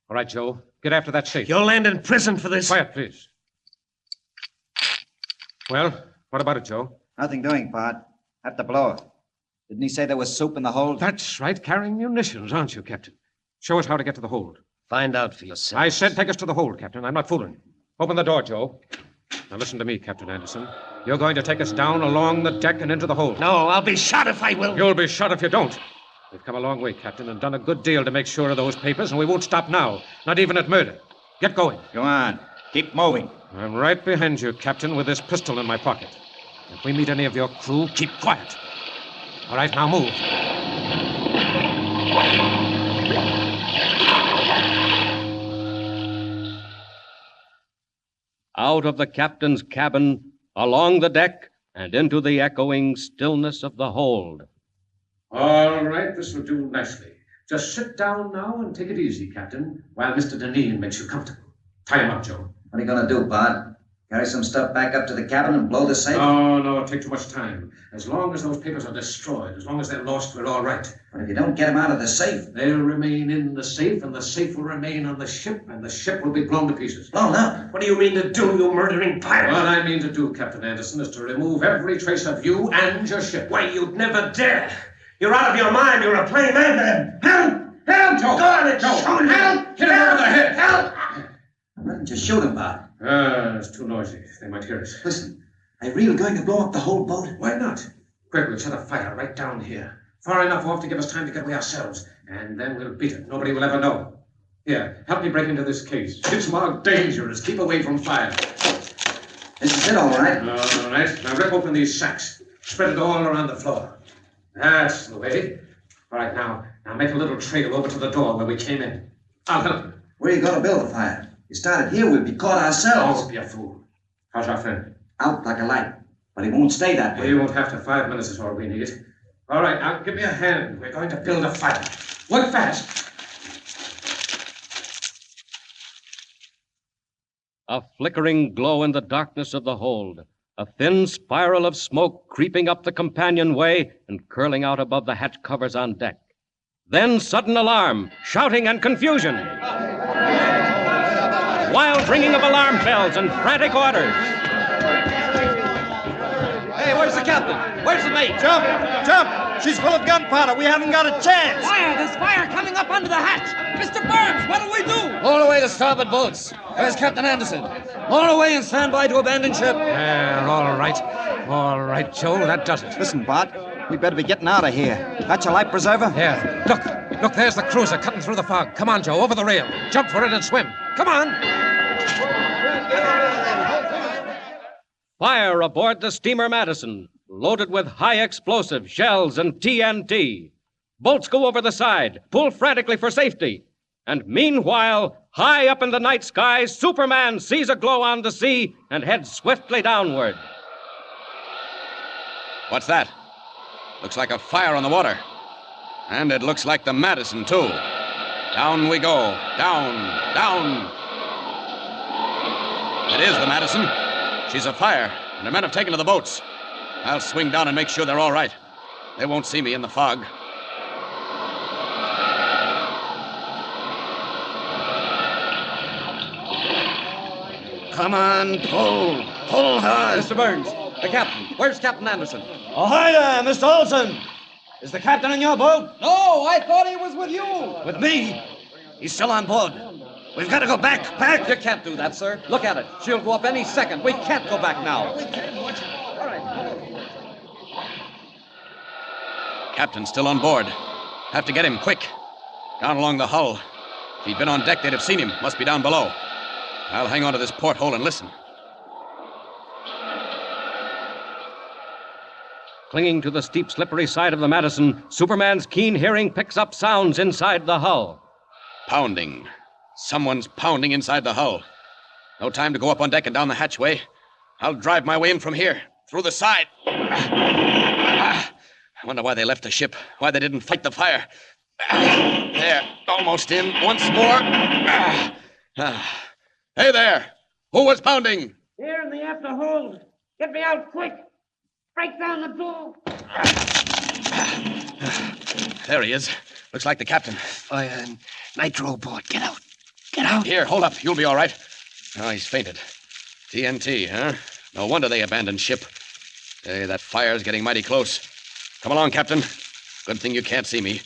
Speaker 7: All right, Joe. Get after that safe.
Speaker 18: You'll land in prison for this.
Speaker 7: Quiet, please. Well, what about it, Joe?
Speaker 17: Nothing doing, Bart. Have to blow it. Didn't he say there was soup in the hold?
Speaker 7: That's right. Carrying munitions, aren't you, Captain? Show us how to get to the hold.
Speaker 18: Find out for yourself.
Speaker 7: I said take us to the hold, Captain. I'm not fooling. Open the door, Joe. Now listen to me, Captain Anderson. You're going to take us down along the deck and into the hold.
Speaker 18: No, I'll be shot if I will.
Speaker 7: You'll be shot if you don't. We've come a long way, Captain, and done a good deal to make sure of those papers, and we won't stop now. Not even at murder. Get going.
Speaker 17: Go on. Keep moving.
Speaker 7: I'm right behind you, Captain, with this pistol in my pocket. If we meet any of your crew, keep quiet. All right, now move.
Speaker 1: Out of the captain's cabin, along the deck, and into the echoing stillness of the hold.
Speaker 7: All right, this will do nicely. Just sit down now and take it easy, Captain, while Mr. Deneen makes you comfortable. Tie him up, Joe.
Speaker 17: What are you going to do, Bud? Carry some stuff back up to the cabin and blow the safe?
Speaker 7: No, it'll take too much time. As long as those papers are destroyed, as long as they're lost, we're all right.
Speaker 17: But if you don't get them out of the safe?
Speaker 7: They'll remain in the safe, and the safe will remain on the ship, and the ship will be blown to pieces.
Speaker 17: Blown up?
Speaker 18: What do you mean to do, you murdering pirate?
Speaker 7: What I mean to do, Captain Anderson, is to remove every trace of you and your ship.
Speaker 18: Why, you'd never dare. You're out of your mind. You're a plain madman. Help! Help!
Speaker 7: Joe!
Speaker 18: Go on and
Speaker 7: Joe!
Speaker 18: shoot him. Help!
Speaker 7: Hit him over the head!
Speaker 18: Help!
Speaker 17: Why didn't you shoot him, Bud?
Speaker 7: It's too noisy. They might hear us.
Speaker 17: Listen, are you really going to blow up the whole boat?
Speaker 7: Why not? Quick, we'll set a fire right down here. Far enough off to give us time to get away ourselves. And then we'll beat it. Nobody will ever know. Here, help me break into this case. It's marked dangerous. Keep away from fire.
Speaker 17: This is it, all right?
Speaker 7: All right. Now rip open these sacks. Spread it all around the floor. That's the way. All right, now make a little trail over to the door where we came in. I'll help you.
Speaker 17: Where are you going to build the fire? You started here, we'll be caught ourselves.
Speaker 7: Don't be a fool. How's our friend?
Speaker 17: Out like a light. But he won't stay that way.
Speaker 7: He won't have to. 5 minutes is all we need. All right, now give me a hand. We're going to build a fire. Work fast.
Speaker 1: A flickering glow in the darkness of the hold. A thin spiral of smoke creeping up the companionway and curling out above the hatch covers on deck. Then sudden alarm, shouting and confusion. Wild ringing of alarm bells and frantic orders.
Speaker 10: Hey, where's the captain? Where's the mate? Jump! Jump! She's full of gunpowder. We haven't got a chance.
Speaker 4: Fire! There's fire coming up under the hatch! Mr. Burns, what'll we do?
Speaker 19: Haul away the starboard boats. Where's Captain Anderson? Haul away and stand by to abandon ship.
Speaker 7: All right. All right, Joe, that does it.
Speaker 17: Listen, Bart, we better be getting out of here. Got your life preserver?
Speaker 7: Yeah. Look, there's the cruiser cutting through the fog. Come on, Joe, over the rail. Jump for it and swim. Come on.
Speaker 1: Fire aboard the steamer Madison, loaded with high explosive shells and TNT. Boats go over the side, pull frantically for safety. And meanwhile, high up in the night sky, Superman sees a glow on the sea and heads swiftly downward.
Speaker 5: What's that? Looks like a fire on the water. And it looks like the Madison, too. Down we go. Down. It is the Madison. She's afire, and her men have taken to the boats. I'll swing down and make sure they're all right. They won't see me in the fog.
Speaker 19: Come on, pull. Pull hard. Mr. Burns, the captain. Where's Captain Anderson?
Speaker 10: Oh, hi there, Mr. Olson. Is the captain in your boat?
Speaker 19: No, I thought he was with you.
Speaker 10: With me? He's still on board. We've got to go back.
Speaker 19: You can't do that, sir. Look at it. She'll go up any second. We can't go back now.
Speaker 10: All right.
Speaker 5: Captain's still on board. Have to get him quick. Down along the hull. If he'd been on deck, they'd have seen him. Must be down below. I'll hang on to this porthole and listen.
Speaker 1: Clinging to the steep, slippery side of the Madison, Superman's keen hearing picks up sounds inside the hull.
Speaker 5: Pounding. Someone's pounding inside the hull. No time to go up on deck and down the hatchway. I'll drive my way in from here, through the side. I wonder why they left the ship, why they didn't fight the fire. There, almost in. Once more. Hey there! Who was pounding?
Speaker 4: Here in the after hold. Get me out quick. Break down the door.
Speaker 5: There he is. Looks like the captain.
Speaker 18: Fire and nitro aboard. Get out. Get out.
Speaker 5: Here, hold up. You'll be all right. Oh, he's fainted. TNT, huh? No wonder they abandoned ship. Hey, that fire's getting mighty close. Come along, Captain. Good thing you can't see me.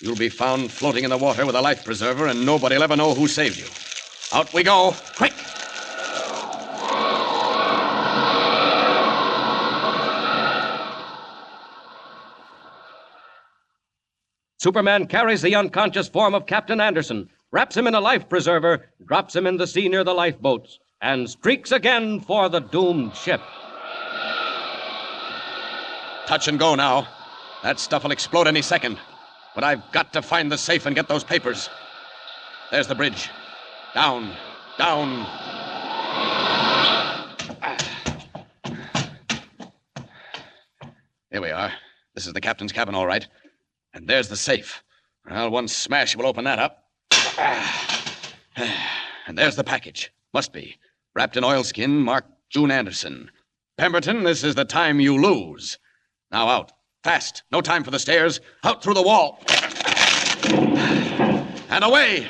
Speaker 19: You'll be found floating in the water with a life preserver, and nobody'll ever know who saved you. Out we go. Quick!
Speaker 1: Superman carries the unconscious form of Captain Anderson, wraps him in a life preserver, drops him in the sea near the lifeboats, and streaks again for the doomed ship.
Speaker 19: Touch and go now. That stuff will explode any second. But I've got to find the safe and get those papers. There's the bridge. Down, down. Here we are. This is the captain's cabin, all right. And there's the safe. Well, one smash will open that up. And there's the package. Must be. Wrapped in oilskin, marked June Anderson. Pemberton, this is the time you lose. Now out. Fast. No time for the stairs. Out through the wall. And away.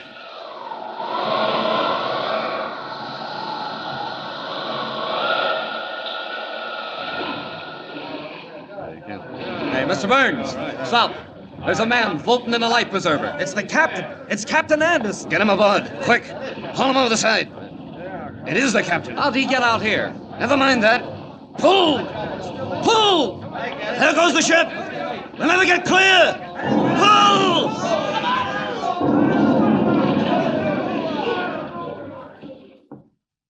Speaker 19: Hey, Mr. Burns. Stop. There's a man floating in a life preserver.
Speaker 18: It's the captain. It's Captain Anderson.
Speaker 19: Get him aboard. Quick. Haul him over the side. It is the captain.
Speaker 18: How'd he get out here?
Speaker 19: Never mind that.
Speaker 18: Pull! Pull! There goes the ship! We'll never get clear! Pull!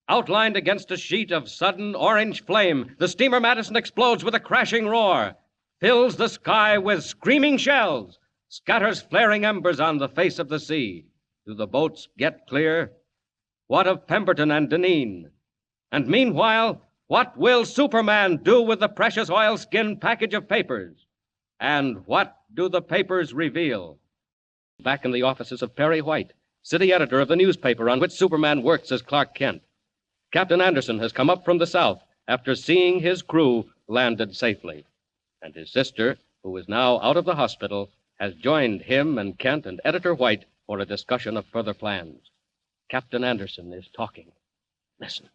Speaker 1: Outlined against a sheet of sudden orange flame, the steamer Madison explodes with a crashing roar, fills the sky with screaming shells, scatters flaring embers on the face of the sea. Do the boats get clear? What of Pemberton and Deneen? And meanwhile, what will Superman do with the precious oilskin package of papers? And what do the papers reveal? Back in the offices of Perry White, city editor of the newspaper on which Superman works as Clark Kent, Captain Anderson has come up from the south after seeing his crew landed safely. And his sister, who is now out of the hospital, has joined him and Kent and Editor White for a discussion of further plans. Captain Anderson is talking. Listen.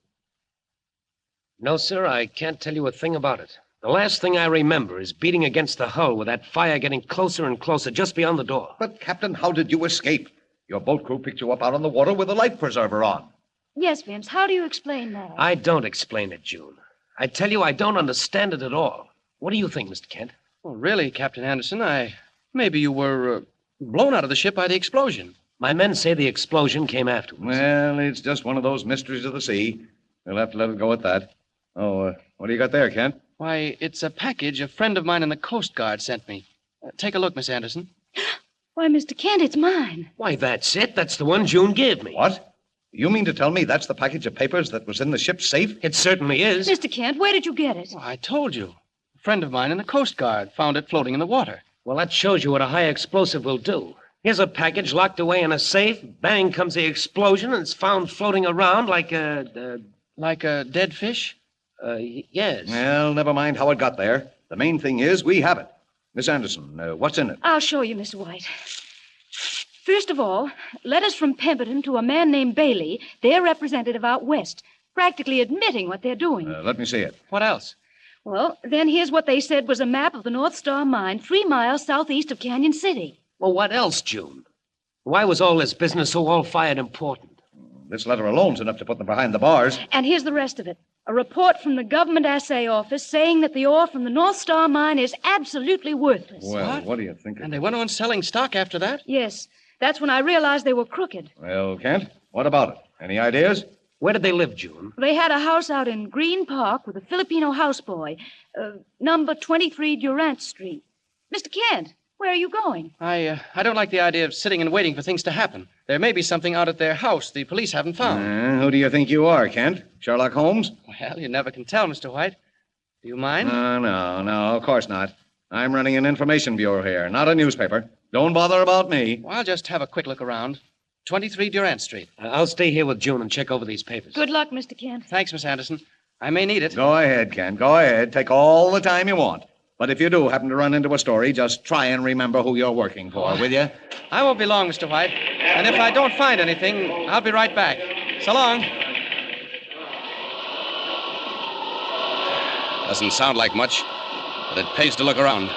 Speaker 18: No, sir, I can't tell you a thing about it. The last thing I remember is beating against the hull with that fire getting closer and closer just beyond the door.
Speaker 15: But, Captain, how did you escape? Your boat crew picked you up out on the water with a life preserver on.
Speaker 9: Yes, Vince, how do you explain that?
Speaker 18: I don't explain it, June. I tell you, I don't understand it at all. What do you think, Mr. Kent?
Speaker 16: Well, really, Captain Anderson, maybe you were blown out of the ship by the explosion.
Speaker 18: My men say the explosion came afterwards.
Speaker 15: Well, it's just one of those mysteries of the sea. We'll have to let it go at that. Oh, what do you got there, Kent?
Speaker 16: Why, it's a package a friend of mine in the Coast Guard sent me. Take a look, Miss Anderson.
Speaker 9: Why, Mr. Kent, it's mine.
Speaker 18: Why, that's it. That's the one June gave me.
Speaker 15: What? You mean to tell me that's the package of papers that was in the ship's safe?
Speaker 18: It certainly is.
Speaker 9: Mr. Kent, where did you get it?
Speaker 16: Well, I told you. A friend of mine in the Coast Guard found it floating in the water.
Speaker 18: Well, that shows you what a high explosive will do. Here's a package locked away in a safe. Bang comes the explosion, and it's found floating around like a...
Speaker 16: Like a dead fish?
Speaker 18: Yes.
Speaker 15: Well, never mind how it got there. The main thing is we have it. Miss Anderson, what's in it?
Speaker 9: I'll show you, Mr. White. First of all, letters from Pemberton to a man named Bailey, their representative out west, practically admitting what they're doing.
Speaker 15: Let me see it.
Speaker 16: What else?
Speaker 9: Well, then here's what they said was a map of the North Star Mine 3 miles southeast of Canyon City.
Speaker 18: Well, what else, June? Why was all this business so all-fired important?
Speaker 15: This letter alone's enough to put them behind the bars.
Speaker 9: And here's the rest of it. A report from the Government Assay Office saying that the ore from the North Star Mine is absolutely worthless.
Speaker 15: Well, what do you think of
Speaker 16: And they went on selling stock after that?
Speaker 9: Yes. That's when I realized they were crooked.
Speaker 15: Well, Kent, what about it? Any ideas?
Speaker 18: Where did they live, June?
Speaker 9: They had a house out in Green Park with a Filipino houseboy, number 23 Durant Street. Mr. Kent, where are you going?
Speaker 16: I don't like the idea of sitting and waiting for things to happen. There may be something out at their house the police haven't found.
Speaker 15: Who do you think you are, Kent? Sherlock Holmes?
Speaker 16: Well, you never can tell, Mr. White. Do you mind?
Speaker 15: No, of course not. I'm running an information bureau here, not a newspaper. Don't bother about me.
Speaker 16: Well, I'll just have a quick look around. 23 Durant Street.
Speaker 18: I'll stay here with June and check over these papers.
Speaker 9: Good luck, Mr. Kent.
Speaker 16: Thanks, Miss Anderson. I may need it.
Speaker 15: Go ahead, Kent. Go ahead. Take all the time you want. But if you do happen to run into a story, just try and remember who you're working for, will you?
Speaker 16: I won't be long, Mr. White. And if I don't find anything, I'll be right back. So long.
Speaker 19: Doesn't sound like much, but it pays to look around.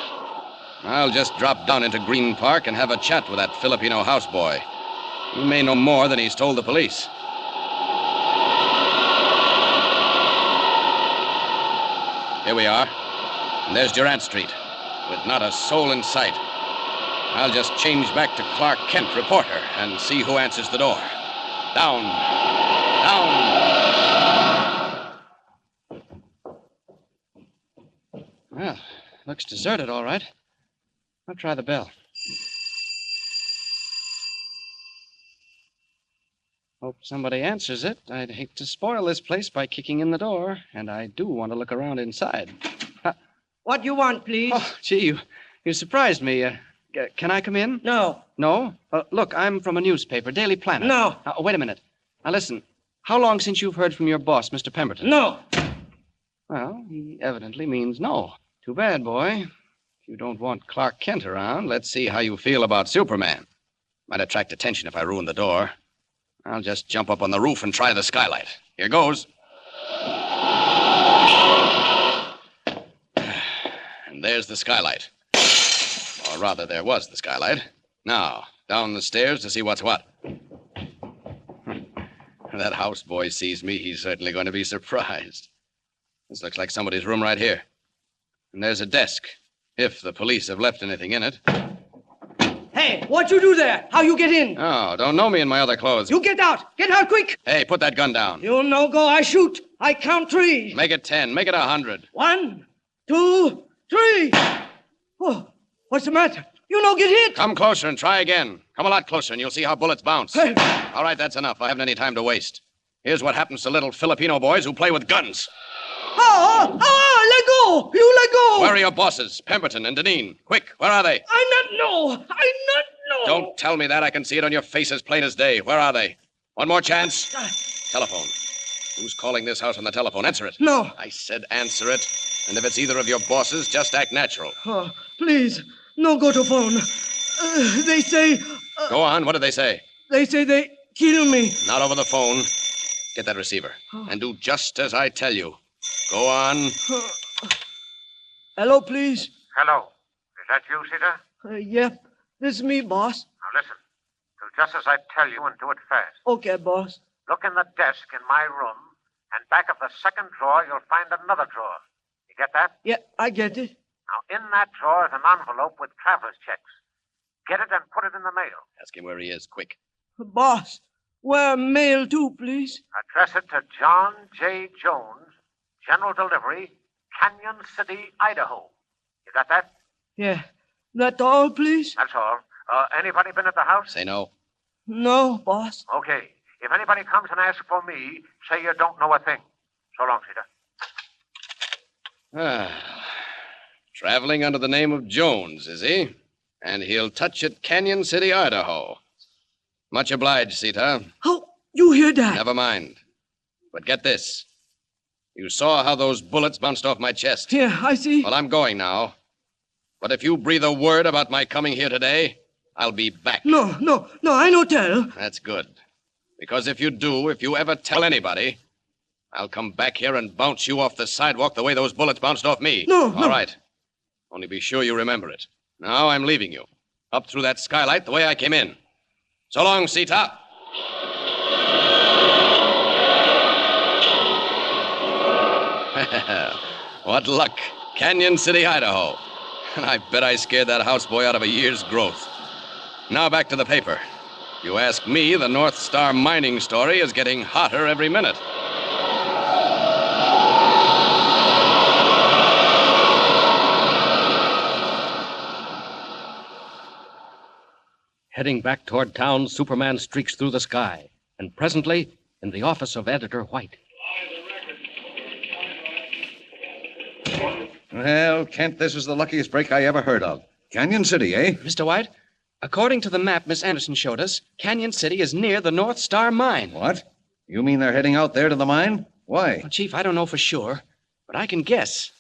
Speaker 19: I'll just drop down into Green Park and have a chat with that Filipino houseboy. He may know more than he's told the police. Here we are. And there's Durant Street, with not a soul in sight. I'll just change back to Clark Kent, reporter, and see who answers the door. Down.
Speaker 16: Well, looks deserted, all right. I'll try the bell. Hope somebody answers it. I'd hate to spoil this place by kicking in the door, and I do want to look around inside.
Speaker 4: What you want, please?
Speaker 16: Oh, gee, you surprised me. Can I come in?
Speaker 4: No.
Speaker 16: No? Look, I'm from a newspaper, Daily Planet.
Speaker 4: No.
Speaker 16: Wait a minute. Now, listen. How long since you've heard from your boss, Mr. Pemberton?
Speaker 4: No.
Speaker 16: Well, he evidently means no. Too bad, boy.
Speaker 19: If you don't want Clark Kent around, let's see how you feel about Superman. Might attract attention if I ruin the door. I'll just jump up on the roof and try the skylight. Here goes. And there's the skylight. Or rather, there was the skylight. Now, down the stairs to see what's what. If that houseboy sees me, he's certainly going to be surprised. This looks like somebody's room right here. And there's a desk, if the police have left anything in it.
Speaker 4: Hey, what you do there? How you get in?
Speaker 19: Oh, don't know me in my other clothes.
Speaker 4: You get out. Get out quick.
Speaker 19: Hey, put that gun down.
Speaker 4: You no go, I shoot. I count 3.
Speaker 19: Make it 10. Make it 100.
Speaker 4: 1, 2, 3. Oh, what's the matter? You no get hit.
Speaker 19: Come closer and try again. Come a lot closer and you'll see how bullets bounce.
Speaker 4: Hey.
Speaker 19: All right, that's enough. I haven't any time to waste. Here's what happens to little Filipino boys who play with guns.
Speaker 4: Let go. You let go.
Speaker 19: Where are your bosses, Pemberton and Deneen? Quick, where are they?
Speaker 4: I not know.
Speaker 19: Don't tell me that. I can see it on your face as plain as day. Where are they? One more chance. Telephone. Who's calling this house on the telephone? Answer it.
Speaker 4: No.
Speaker 19: I said answer it. And if it's either of your bosses, just act natural.
Speaker 4: Oh, please, no go to phone. They say...
Speaker 19: Go on. What did they say?
Speaker 4: They say they kill me.
Speaker 19: Not over the phone. Get that receiver. And do just as I tell you. Go on.
Speaker 4: Hello, please.
Speaker 12: Hello. Is that you, Sita?
Speaker 4: Yep. This is me, boss.
Speaker 12: Now listen. Do just as I tell you and do it fast.
Speaker 4: Okay, boss.
Speaker 12: Look in the desk in my room, and back of the second drawer, you'll find another drawer. You get that?
Speaker 4: Yeah, I get it.
Speaker 12: Now, in that drawer is an envelope with traveler's checks. Get it and put it in the mail.
Speaker 19: Ask him where he is, quick.
Speaker 4: Boss, where mail to, please?
Speaker 12: Address it to John J. Jones, General Delivery, Canyon City, Idaho. You got that?
Speaker 4: Yeah. That all, please?
Speaker 12: That's all. Anybody been at the house?
Speaker 19: Say no.
Speaker 4: No, boss.
Speaker 12: Okay. If anybody comes and asks for me, say you don't know a thing. So long, Sita.
Speaker 19: Traveling under the name of Jones, is he? And he'll touch at Canyon City, Idaho. Much obliged, Sita.
Speaker 4: How you hear that?
Speaker 19: Never mind. But get this. You saw how those bullets bounced off my chest.
Speaker 4: Yeah, I see.
Speaker 19: Well, I'm going now. But if you breathe a word about my coming here today, I'll be back.
Speaker 4: No, I no tell.
Speaker 19: That's good. Because if you do, if you ever tell anybody, I'll come back here and bounce you off the sidewalk the way those bullets bounced off me.
Speaker 4: No.
Speaker 19: All right. Only be sure you remember it. Now I'm leaving you. Up through that skylight the way I came in. So long, Sita. What luck. Canyon City, Idaho. And I bet I scared that houseboy out of a year's growth. Now back to the paper. If you ask me, the North Star mining story is getting hotter every minute.
Speaker 1: Heading back toward town, Superman streaks through the sky, and presently, in the office of Editor White.
Speaker 15: Well, Kent, this is the luckiest break I ever heard of. Canyon City, eh?
Speaker 16: Mr. White, according to the map Miss Anderson showed us, Canyon City is near the North Star Mine.
Speaker 15: What? You mean they're heading out there to the mine? Why?
Speaker 16: Well, Chief, I don't know for sure, but I can guess.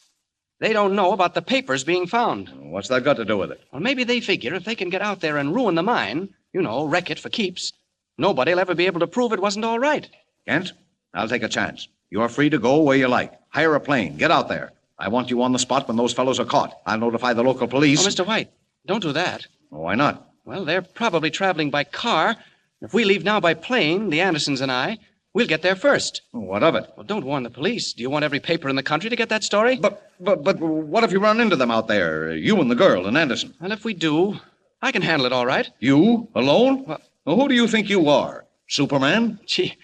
Speaker 16: They don't know about the papers being found.
Speaker 15: What's that got to do with it?
Speaker 16: Well, maybe they figure if they can get out there and ruin the mine, wreck it for keeps, nobody'll ever be able to prove it wasn't all right.
Speaker 15: Kent, I'll take a chance. You're free to go where you like. Hire a plane. Get out there. I want you on the spot when those fellows are caught. I'll notify the local police.
Speaker 16: Oh, Mr. White, don't do that.
Speaker 15: Why not?
Speaker 16: Well, they're probably traveling by car. If we leave now by plane, the Andersons and I, we'll get there first.
Speaker 15: What of it?
Speaker 16: Well, don't warn the police. Do you want every paper in the country to get that story?
Speaker 15: But what if you run into them out there? You and the girl and Anderson.
Speaker 16: Well, if we do, I can handle it all right.
Speaker 15: You? Alone? Well, who do you think you are? Superman?
Speaker 16: Gee,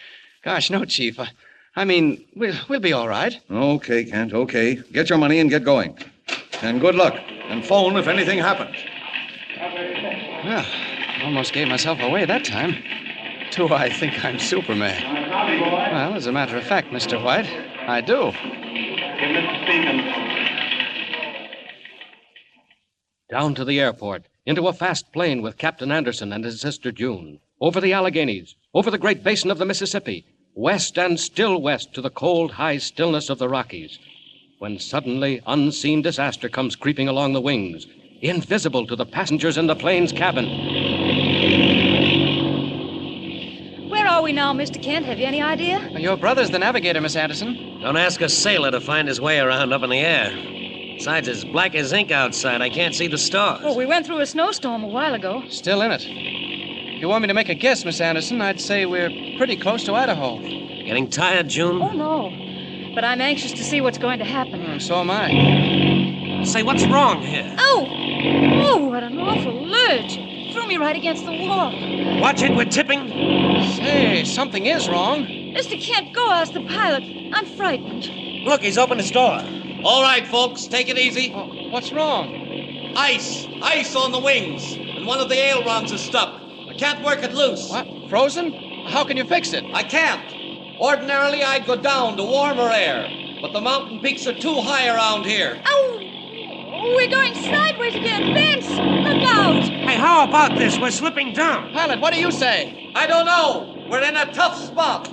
Speaker 16: gosh, no, Chief. I mean, we'll be all right.
Speaker 15: Okay, Kent, okay. Get your money and get going. And good luck. And phone if anything happens.
Speaker 16: Well, almost gave myself away that time. Do I think I'm Superman? Well, as a matter of fact, Mr. White, I do.
Speaker 1: Down to the airport, into a fast plane with Captain Anderson and his sister June, over the Alleghenies, over the great basin of the Mississippi, west and still west to the cold, high stillness of the Rockies, when suddenly unseen disaster comes creeping along the wings, invisible to the passengers in the plane's cabin.
Speaker 9: Where are we now, Mr. Kent? Have you any idea?
Speaker 16: Your brother's the navigator, Miss Anderson.
Speaker 18: Don't ask a sailor to find his way around up in the air. Besides, it's black as ink outside. I can't see the stars.
Speaker 9: Oh, we went through a snowstorm a while ago.
Speaker 16: Still in it. If you want me to make a guess, Miss Anderson, I'd say we're pretty close to Idaho.
Speaker 18: Getting tired, June?
Speaker 9: Oh, no. But I'm anxious to see what's going to happen.
Speaker 16: So am I.
Speaker 18: Say, what's wrong here?
Speaker 9: Oh! Oh, what an awful lurch. It threw me right against the wall.
Speaker 18: Watch it, we're tipping.
Speaker 16: Say, something is wrong.
Speaker 9: Mr. Kent, go ask the pilot. I'm frightened.
Speaker 18: Look, he's opened his door.
Speaker 20: All right, folks, take it easy.
Speaker 16: Oh, what's wrong?
Speaker 20: Ice on the wings, and one of the ailerons is stuck. I can't work it loose.
Speaker 16: What? Frozen? How can you fix it?
Speaker 20: I can't. Ordinarily, I'd go down to warmer air, but the mountain peaks are too high around here.
Speaker 9: Oh, we're going sideways again. Vince, look out.
Speaker 18: Hey, how about this? We're slipping down.
Speaker 16: Pilot, what do you say?
Speaker 20: I don't know. We're in a tough spot.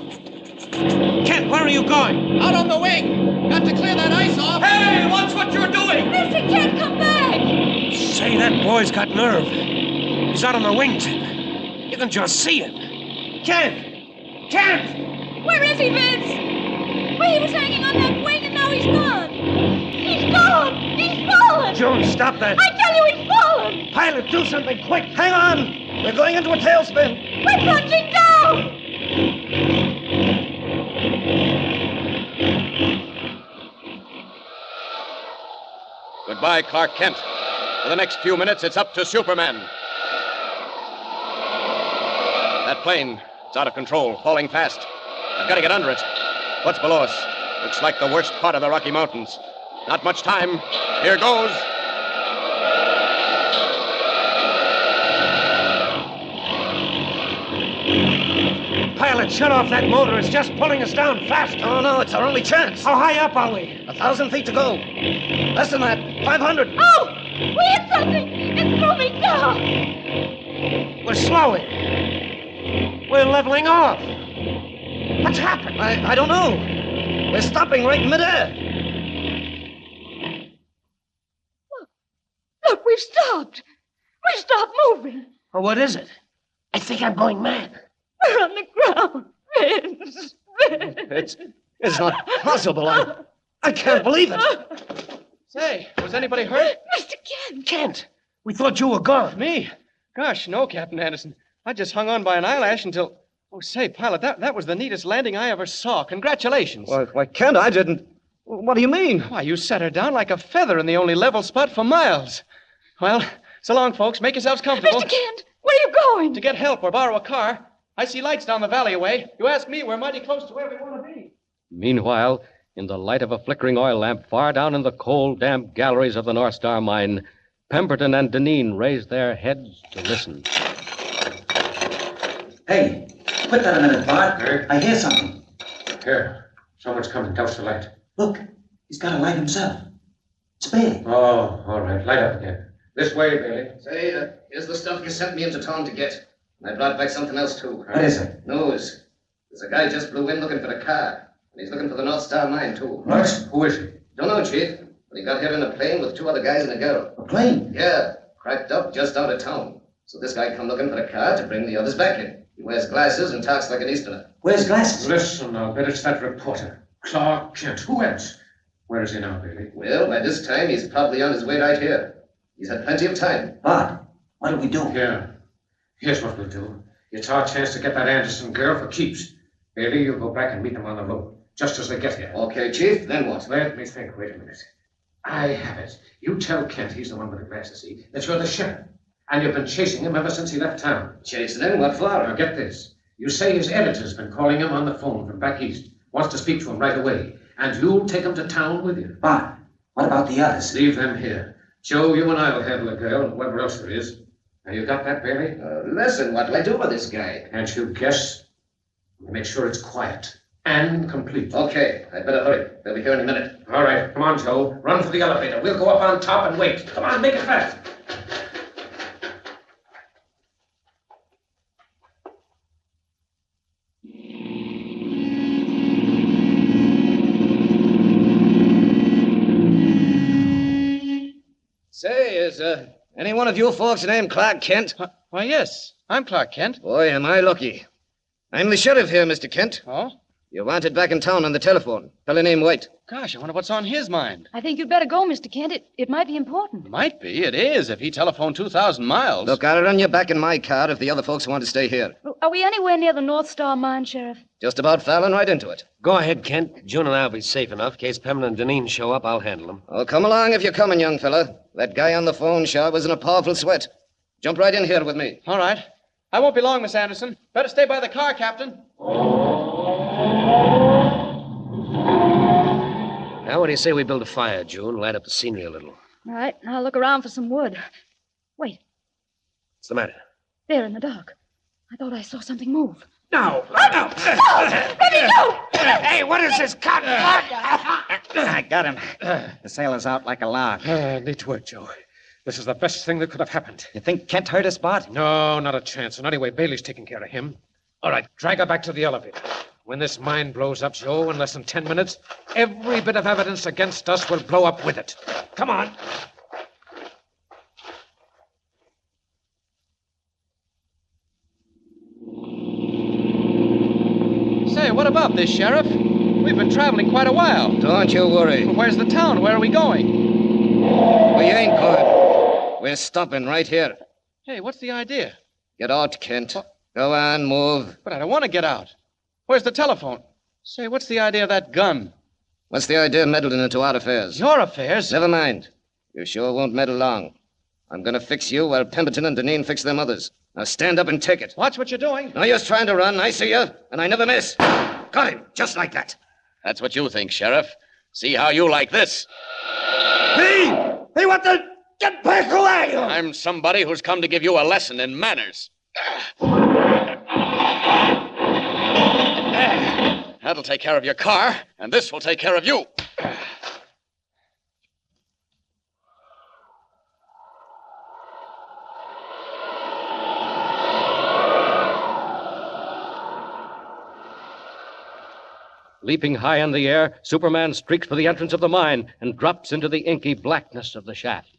Speaker 18: Kent, where are you going?
Speaker 16: Out on the wing. Got to clear that ice off.
Speaker 20: Hey, watch what you're doing.
Speaker 9: Mr. Kent, come back.
Speaker 18: Say, that boy's got nerve. He's out on the wingtip. You can just see it. Kent! Kent!
Speaker 9: Where is he, Vince? Well, he was hanging on that wing and now he's gone. He's gone. He's fallen.
Speaker 18: June, stop that.
Speaker 9: I tell you, he's fallen.
Speaker 18: Pilot, do something quick.
Speaker 11: Hang on. We're going into a tailspin.
Speaker 9: We're plunging down.
Speaker 19: Goodbye, Clark Kent. For the next few minutes, it's up to Superman. That plane, it's out of control, falling fast. I've got to get under it. What's below us? Looks like the worst part of the Rocky Mountains. Not much time. Here goes.
Speaker 18: Pilot, shut off that motor. It's just pulling us down fast.
Speaker 11: Oh, no, it's our only chance.
Speaker 18: How high up are we?
Speaker 11: 1,000 feet to go. Less than that. 500.
Speaker 9: Oh! We hit something! It's moving down!
Speaker 18: We're slowing. We're leveling off. What's happened?
Speaker 11: I don't know. We're stopping right in midair.
Speaker 9: Look, we've stopped. We've stopped moving.
Speaker 18: Oh, what is it? I think I'm going mad.
Speaker 9: We're on the ground. Vince.
Speaker 11: It's not possible. I can't believe it.
Speaker 16: Say, was anybody hurt?
Speaker 9: Mr. Kent.
Speaker 18: Kent, we thought you were gone.
Speaker 16: Me? Gosh, no, Captain Anderson. I just hung on by an eyelash until... Oh, say, pilot, that was the neatest landing I ever saw. Congratulations.
Speaker 11: Why, Kent, I didn't... What do you mean?
Speaker 16: Why, you set her down like a feather in the only level spot for miles. Well, so long, folks. Make yourselves comfortable.
Speaker 9: Mr. Kent, where are you going?
Speaker 16: To get help or borrow a car. I see lights down the valley away. You ask me, we're mighty close to where we want to be.
Speaker 1: Meanwhile, in the light of a flickering oil lamp far down in the cold, damp galleries of the North Star mine, Pemberton and Deneen raised their heads to listen.
Speaker 17: Hey, put that a minute, Bart. I hear something.
Speaker 7: Here. Someone's coming. Douse the light.
Speaker 17: Look, he's got a light himself. It's Bailey.
Speaker 7: Oh, all right. Light up again. This way, Bailey.
Speaker 21: Say, here's the stuff you sent me into town to get. And I brought back something else, too.
Speaker 17: What is it?
Speaker 21: News. There's a guy just blew in looking for a car. And he's looking for the North Star mine, too.
Speaker 17: What?
Speaker 7: Who is he?
Speaker 21: Don't know, Chief. But he got here in a plane with 2 other guys and a girl.
Speaker 17: A plane?
Speaker 21: Yeah. Cracked up just out of town. So this guy come looking for a car to bring the others back in. He wears glasses and talks like an Easterner.
Speaker 17: Where's glasses?
Speaker 7: Listen, I'll bet it's that reporter. Clark Kent. Who else? Where is he now, Bailey?
Speaker 21: Well, by this time, he's probably on his way right here. He's had plenty of time.
Speaker 7: Bud, what do we do? Here's what we'll do. It's our chance to get that Anderson girl for keeps. Bailey, you'll go back and meet them on the road, just as they get here.
Speaker 21: Okay, Chief, then what?
Speaker 7: Let me think. Wait a minute. I have it. You tell Kent, he's the one with the glasses, that you're the sheriff. And you've been chasing him ever since he left town.
Speaker 21: Chasing him? What for?
Speaker 7: Now get this. You say his editor's been calling him on the phone from back east. Wants to speak to him right away. And you'll take him to town with you.
Speaker 21: But what about the others?
Speaker 7: Leave them here. Joe, you and I will handle the girl and whoever else there is. Now, you got that, Bailey?
Speaker 21: Listen, what'll I do with this guy?
Speaker 7: Can't you guess? Make sure it's quiet and complete.
Speaker 21: Okay, I'd better hurry. They'll be here in a minute.
Speaker 7: All right, come on, Joe. Run for the elevator. We'll go up on top and wait. Come on, make it fast.
Speaker 21: Say, is any one of you folks named Clark Kent?
Speaker 16: Why, yes. I'm Clark Kent.
Speaker 21: Boy, am I lucky. I'm the sheriff here, Mr. Kent.
Speaker 16: Oh?
Speaker 21: You're wanted back in town on the telephone. Fellow named White.
Speaker 16: Gosh, I wonder what's on his mind.
Speaker 9: I think you'd better go, Mr. Kent. It might be important.
Speaker 16: Might be. It is, if he telephoned 2,000 miles.
Speaker 21: Look, I'll run you back in my car if the other folks want to stay here.
Speaker 9: Are we anywhere near the North Star mine, Sheriff?
Speaker 21: Just about falling right into it.
Speaker 18: Go ahead, Kent. June and I'll be safe enough. In case Pemberton and Deneen show up, I'll handle them.
Speaker 21: Oh, come along if you're coming, young fella. That guy on the phone sure was in a powerful sweat. Jump right in here with me.
Speaker 16: All right. I won't be long, Miss Anderson. Better stay by the car, Captain.
Speaker 18: Now, what do you say we build a fire, June? Light up the scenery a little.
Speaker 9: All right, I'll look around for some wood. Wait,
Speaker 18: What's the matter?
Speaker 9: there in the dark. I thought I saw something move.
Speaker 18: No!
Speaker 9: No! Let me go!
Speaker 18: Hey, what is this cotton?
Speaker 11: I got him. The sailor's out like a lark.
Speaker 7: Neat work, Joe. This is the best thing that could have happened.
Speaker 11: You think Kent hurt us, Bart?
Speaker 7: No, not a chance. And anyway, Bailey's taking care of him. All right, drag her back to the elevator. When this mine blows up, Joe, in less than 10 minutes, every bit of evidence against us will blow up with it. Come on.
Speaker 16: Say, what about this, Sheriff? We've been traveling quite a while.
Speaker 21: Don't you worry.
Speaker 16: Where's the town? Where are we going?
Speaker 21: We ain't going. We're stopping right here.
Speaker 16: Hey, what's the idea?
Speaker 21: Get out, Kent. Go on, move.
Speaker 16: But I don't want to get out. Where's the telephone? Say, what's the idea of that gun?
Speaker 21: What's the idea of meddling into our affairs?
Speaker 16: Your affairs?
Speaker 21: Never mind. You sure won't meddle long. I'm going to fix you while Pemberton and Deneen fix them others. Now stand up and take it.
Speaker 16: Watch what you're doing.
Speaker 21: No use trying to run. I see you, and I never miss. Got him, just like that.
Speaker 19: That's what you think, Sheriff. See how you like this.
Speaker 21: Hey, what the... Get back away!
Speaker 19: I'm somebody who's come to give you a lesson in manners. That'll take care of your car, and this will take care of you.
Speaker 1: Leaping high in the air, Superman streaks for the entrance of the mine and drops into the inky blackness of the shaft.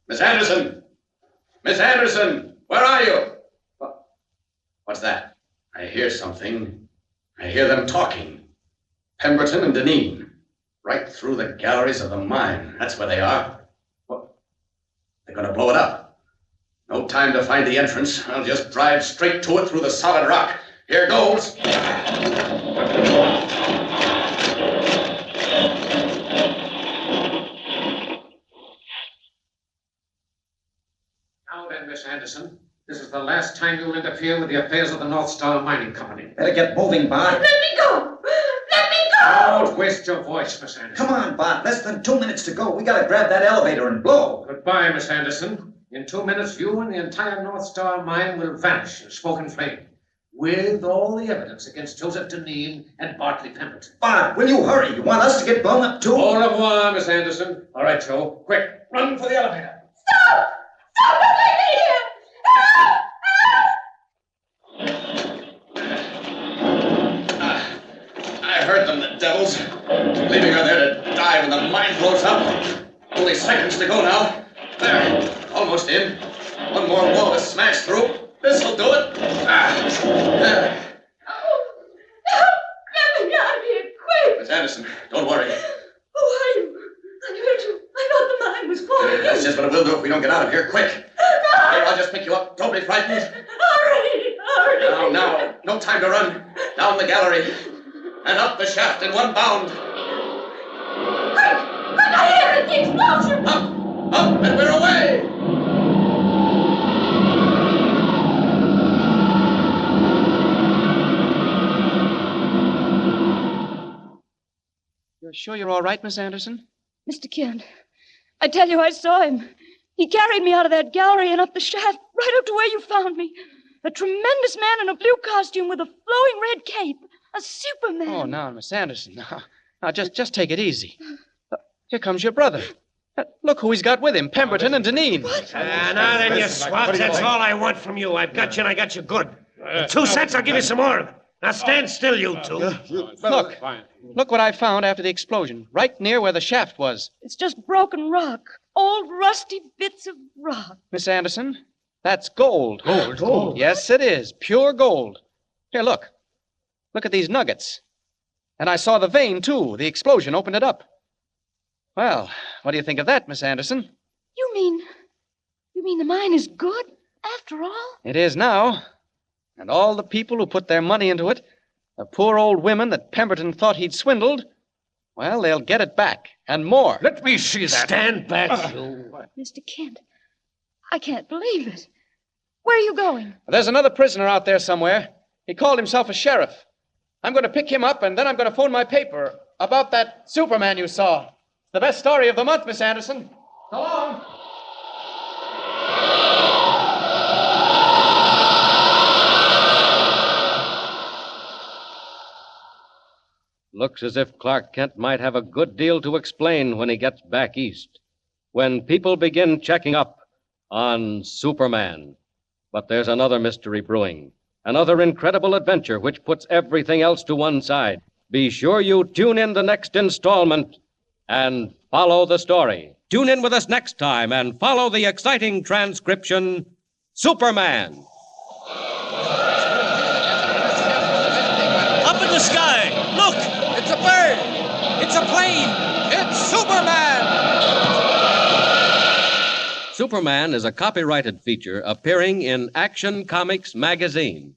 Speaker 19: Miss Anderson! Miss Anderson! Where are you? What's that? I hear something. I hear them talking. Pemberton and Deneen. Right through the galleries of the mine. That's where they are. What? They're going to blow it up. No time to find the entrance. I'll just drive straight to it through the solid rock. Here goes.
Speaker 7: Now then, Miss Anderson, this is the last time you'll interfere with the affairs of the North Star Mining Company.
Speaker 11: Better get moving, Bart.
Speaker 13: Let me go! Let me go!
Speaker 7: Don't waste your voice, Miss Anderson.
Speaker 11: Come on, Bart. Less than 2 minutes to go. We gotta grab that elevator and blow.
Speaker 7: Goodbye, Miss Anderson. In 2 minutes, you and the entire North Star mine will vanish in smoke and flame, with all the evidence against Joseph Deneen and Bartley Pemberton.
Speaker 11: Bart, will you hurry? You want us to get blown up, too?
Speaker 7: Au revoir, Miss Anderson. All right, Joe. Quick, run for the elevator.
Speaker 13: Stop! Stop! Don't leave me here!
Speaker 19: I heard them, the devils. Leaving her there to die when the mine blows up. Only seconds to go now. There, almost in. One more wall to smash through. This'll do it. There.
Speaker 5: look. Don't be frightened.
Speaker 13: Hurry! Hurry!
Speaker 5: Now. No time to run. Down the gallery. And up the shaft in one bound.
Speaker 13: Quick! I hear it! The explosion!
Speaker 5: Up, and we're away!
Speaker 16: You're sure you're all right, Miss Anderson?
Speaker 9: Mr. Kent, I tell you, I saw him. He carried me out of that gallery and up the shaft, right up to where you found me. A tremendous man in a blue costume with a flowing red cape. A Superman.
Speaker 16: Oh, now, Miss Anderson. Now, just take it easy. Here comes your brother. Look who he's got with him, Pemberton and Deneen.
Speaker 18: Now then, you swabs, that's all I want from you. I've got you and I got you good. For 2 cents, I'll give you some more. Now stand still, you two.
Speaker 16: Look what I found after the explosion, right near where the shaft was.
Speaker 9: It's just broken rock. Old rusty bits of rock.
Speaker 16: Miss Anderson, that's gold.
Speaker 18: Gold?
Speaker 16: Yes, it is. Pure gold. Here, look. Look at these nuggets. And I saw the vein, too. The explosion opened it up. Well, what do you think of that, Miss Anderson?
Speaker 9: You mean the mine is good, after all?
Speaker 16: It is now. And all the people who put their money into it, the poor old women that Pemberton thought he'd swindled, well, they'll get it back, and more.
Speaker 18: Let me see that. Stand back, you.
Speaker 9: Mr. Kent, I can't believe it. Where are you going?
Speaker 16: There's another prisoner out there somewhere. He called himself a sheriff. I'm going to pick him up, and then I'm going to phone my paper about that Superman you saw. The best story of the month, Miss Anderson. So long.
Speaker 1: Looks as if Clark Kent might have a good deal to explain when he gets back east, when people begin checking up on Superman. But there's another mystery brewing, another incredible adventure which puts everything else to one side. Be sure you tune in the next installment and follow the story. Tune in with us next time and follow the exciting transcription, Superman.
Speaker 4: Up in the sky! Look! It's a bird! It's a plane! It's Superman!
Speaker 1: Superman is a copyrighted feature appearing in Action Comics magazine.